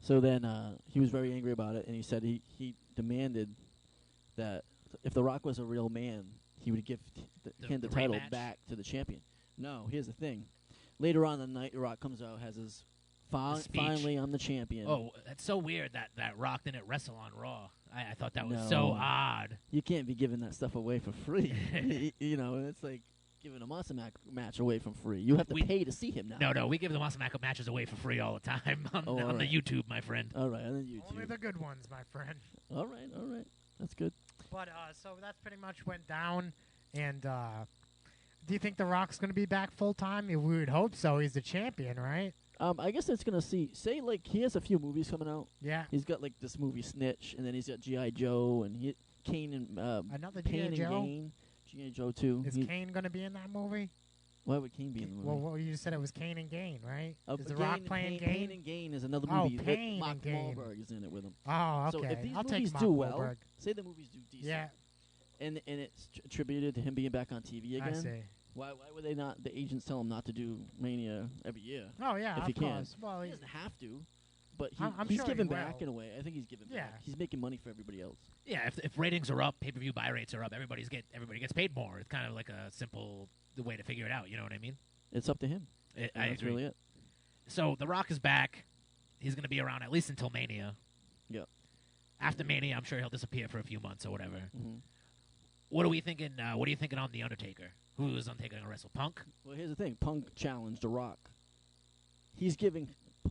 So then he was very angry about it, and he said he demanded that if The Rock was a real man, he would hand the title rematch. back to the champion. No, here's the thing. Later on in the night, Rock comes out, has his speech. finally I'm the champion. Oh, that's so weird that Rock didn't wrestle on Raw. I thought that was No. so odd. You can't be giving that stuff away for free. You know, it's like giving a Monster match away for free. You have to pay to see him now. No, we give the Monster Mac matches away for free all the time on the right. YouTube, my friend. All right, on the YouTube. Only the good ones, my friend. All right. That's good. But so that's pretty much went down. And do you think The Rock's going to be back full time? We would hope so. He's the champion, right? I guess it's gonna say like he has a few movies coming out. Yeah. He's got like this movie Snitch, and then he's got G.I. Joe and Kane and Another Pain G.I. and Joe? Gain. G.I. Joe 2. Is Kane going to be in that movie? Why would Kane be in the movie? Well, you just said it was Kane and Gain, right? Is The Gain Rock and playing Pain Gain? and Gain is another Oh, movie. Pain Mark and Gain. Wahlberg is in it with him. Oh, So okay. if these I'll movies take Mark do well, Wahlberg. say the movies do decent, Yeah, and it's attributed to him being back on TV I again. see. Why would they not? The agents tell him not to do Mania every year. Oh, yeah, If of he can. course. Well, He doesn't have to, but I'm he's sure giving he back will. in a way. I think he's giving Yeah. back. He's making money for everybody else. Yeah, if ratings are up, pay-per-view buy rates are up, everybody gets paid more. It's kind of like a simple way to figure it out. You know what I mean? It's up to him. I That's agree. really it. So The Rock is back. He's going to be around at least until Mania. Yep. After Mania, I'm sure he'll disappear for a few months or whatever. Mm-hmm. What are we thinking? What are you thinking on The Undertaker? Who is Undertaker going to wrestle? Punk? Well, here's the thing. Punk challenged The Rock. He's giving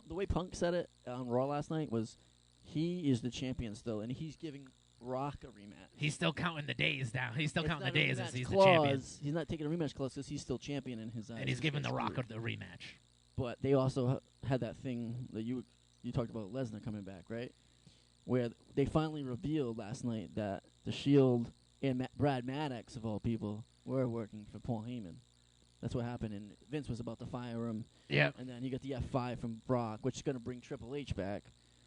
the way Punk said it on Raw last night was he is the champion still, and he's giving Rock a rematch. He's still counting the days down. He's still It's counting the not a days as rematch he's the clause. champion. He's not taking a rematch clause because he's still champion in his eyes. And he's giving The Rock screwed. the rematch. But they also had that thing that you talked about Lesnar coming back, right? Where they finally revealed last night that the Shield and Brad Maddox, of all people, were working for Paul Heyman. That's what happened, and Vince was about to fire him. Yeah. And then you got the F5 from Brock, which is going to bring Triple H back.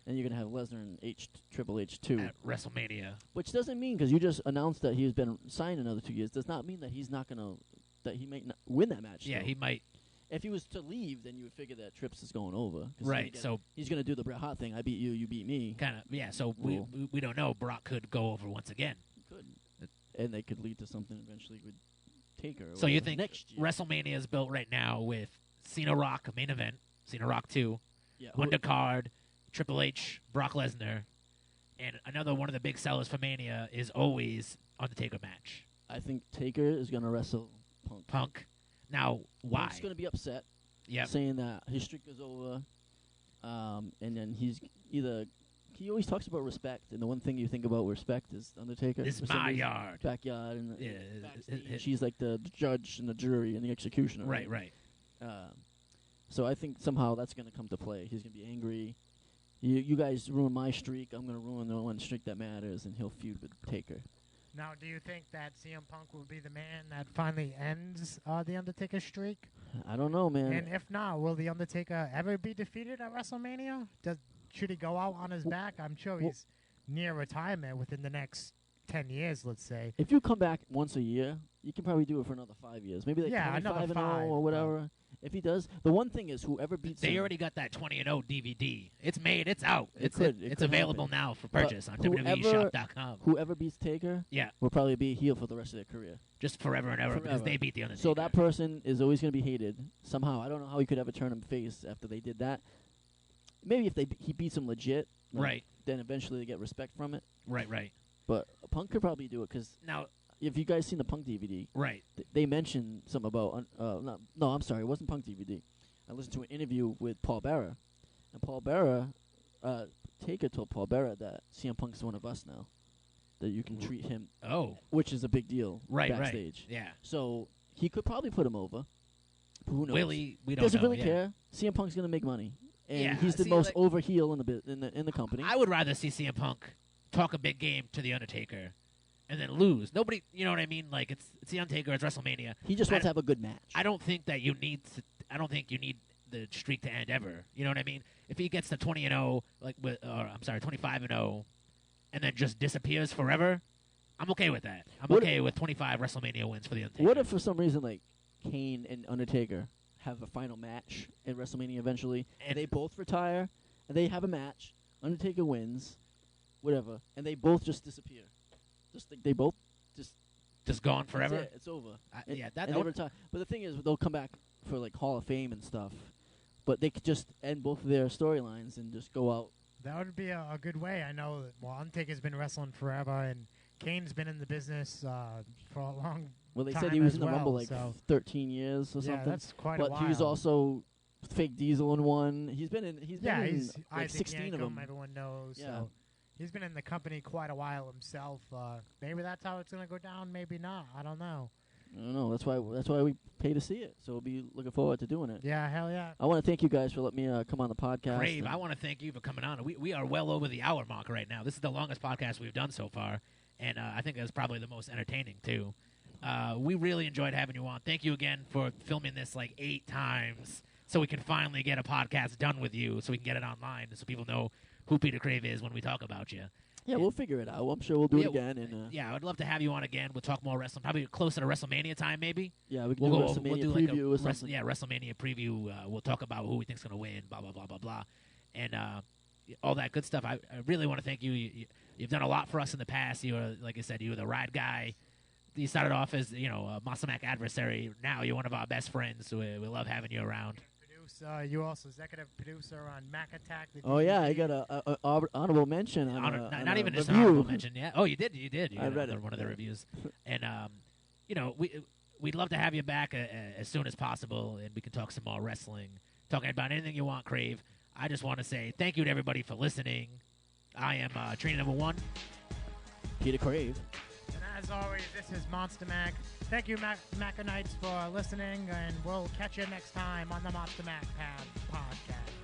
And you're going to have Lesnar and Triple H too. At WrestleMania. Which doesn't mean, because you just announced that he's been signed another 2 years, does not mean that he's not going to, that he might not win that match. Yeah, still. he might. If he was to leave, then you would figure that Trips is going over. 'Cause Right, so he's going to do the Bret Hart thing. I beat you, you beat me. kind of, yeah, so Cool. we don't know. Brock could go over once again. Could. And they could lead to something eventually with Taker. or So you whatever think next year. WrestleMania is built right now with Cena Rock, main event, Cena Rock 2, Yeah, undercard, Triple H, Brock Lesnar, and another one of the big sellers for Mania is always Undertaker match. I think Taker is going to wrestle Punk. Punk. Now, why? Punk's going to be upset, Yep. saying that his streak is over. And then he's either... He always talks about respect, and the one thing you think about respect is Undertaker. This for is some my reason. yard. Backyard. And Yeah, backstage, she's like the judge and the jury and the executioner. Right. So I think somehow that's going to come to play. He's going to be angry. You guys ruin my streak. I'm going to ruin the one streak that matters, and he'll feud with Taker. Now, do you think that CM Punk will be the man that finally ends the Undertaker streak? I don't know, man. And if not, will the Undertaker ever be defeated at WrestleMania? Should he go out on his back? I'm sure he's near retirement within the next 10 years, let's say. If you come back once a year, you can probably do it for another 5 years. Maybe like Yeah, 25 another and 5, 0 or whatever. If he does, the one thing is whoever beats They him, already got that 20-0 DVD. It's made. It's out. It It's could available happen. now for But purchase on whoever- WWEshop.com. whoever beats Taker Yeah, will probably be a heel for the rest of their career. just forever and ever because Forever. they beat the Undertaker. So that person is always going to be hated somehow. I don't know how he could ever turn him face after they did that. Maybe if he beats him legit, like, Right. then eventually they get respect from it. Right. But Punk could probably do it because Now, if you guys seen the Punk DVD, right. they mentioned something about no, I'm sorry, it wasn't Punk DVD. I listened to an interview with Paul Bearer, and Paul Bearer, Taker told Paul Bearer that CM Punk's one of us now, that you can treat him, Oh, which is a big deal right. backstage. Yeah. So he could probably put him over. Who knows? Willie, we don't Doesn't know. really yeah. care. CM Punk's gonna make money, and Yeah, he's the see, most like- over heel in the company. I would rather see CM Punk talk a big game to the Undertaker and then lose. Nobody, you know what I mean? Like it's the Undertaker. It's WrestleMania. He just wants to have a good match. I don't think that you need to. I don't think you need the streak to end ever. You know what I mean? If he gets to 20-0, like with, or I'm sorry, 25-0, and then just disappears forever, I'm okay with that. I'm What okay with 25 WrestleMania wins for the Undertaker. What if for some reason like Kane and Undertaker have a final match at WrestleMania eventually, and they both retire, and they have a match. Undertaker wins, whatever, and they both just disappear. Just like they both just just gone forever. That's it. It's over. Yeah, and they retire. But the thing is, they'll come back for like Hall of Fame and stuff. But they could just end both of their storylines and just go out. That would be a good way. I know that, Undertaker's been wrestling forever, and Kane's been in the business for a long Well, they time said he was as in the Rumble well, like so 13 years or yeah, something. that's quite but a while. he was also Fake Diesel in one. He's been in. He's been in he's like Isaac 16 Yankem, of them. everyone knows. Yeah. So he's been in the company quite a while himself. Maybe that's how it's going to go down. Maybe not. I don't know. I don't know. That's why we pay to see it. So we'll be looking forward to doing it. Yeah, hell yeah. I want to thank you guys for letting me come on the podcast. Crave, I want to thank you for coming on. We are well over the hour mark right now. This is the longest podcast we've done so far, and I think it's probably the most entertaining too. We really enjoyed having you on. Thank you again for filming this like 8 times, so we can finally get a podcast done with you, so we can get it online, so people know who Peter Crave is when we talk about you. Yeah, we'll figure it out. I'm sure we'll do it again. And yeah, I'd love to have you on again. We'll talk more wrestling, probably closer to WrestleMania time, maybe. Yeah, we can do a WrestleMania preview or something. WrestleMania preview. We'll talk about who we think's going to win, blah, blah, blah, blah, blah. And all that good stuff. I really want to thank you. You've done a lot for us in the past. You were, like I said, you were the ride guy. You started off as, a Mack adversary. Now you're one of our best friends. So we love having you around. You also executive producer on Mack Attack. Oh yeah, I got a honorable mention. Not even just an review. honorable mention. Yeah. Oh, you did. You I read one of the reviews. And we'd love to have you back as soon as possible, and we can talk some more wrestling, talking about anything you want, Crave. I just want to say thank you to everybody for listening. I am trainer number 1, Peter Crave. And as always, this is Monster Mack. Thank you, Mackanites, for listening, and we'll catch you next time on the Monster Mack podcast.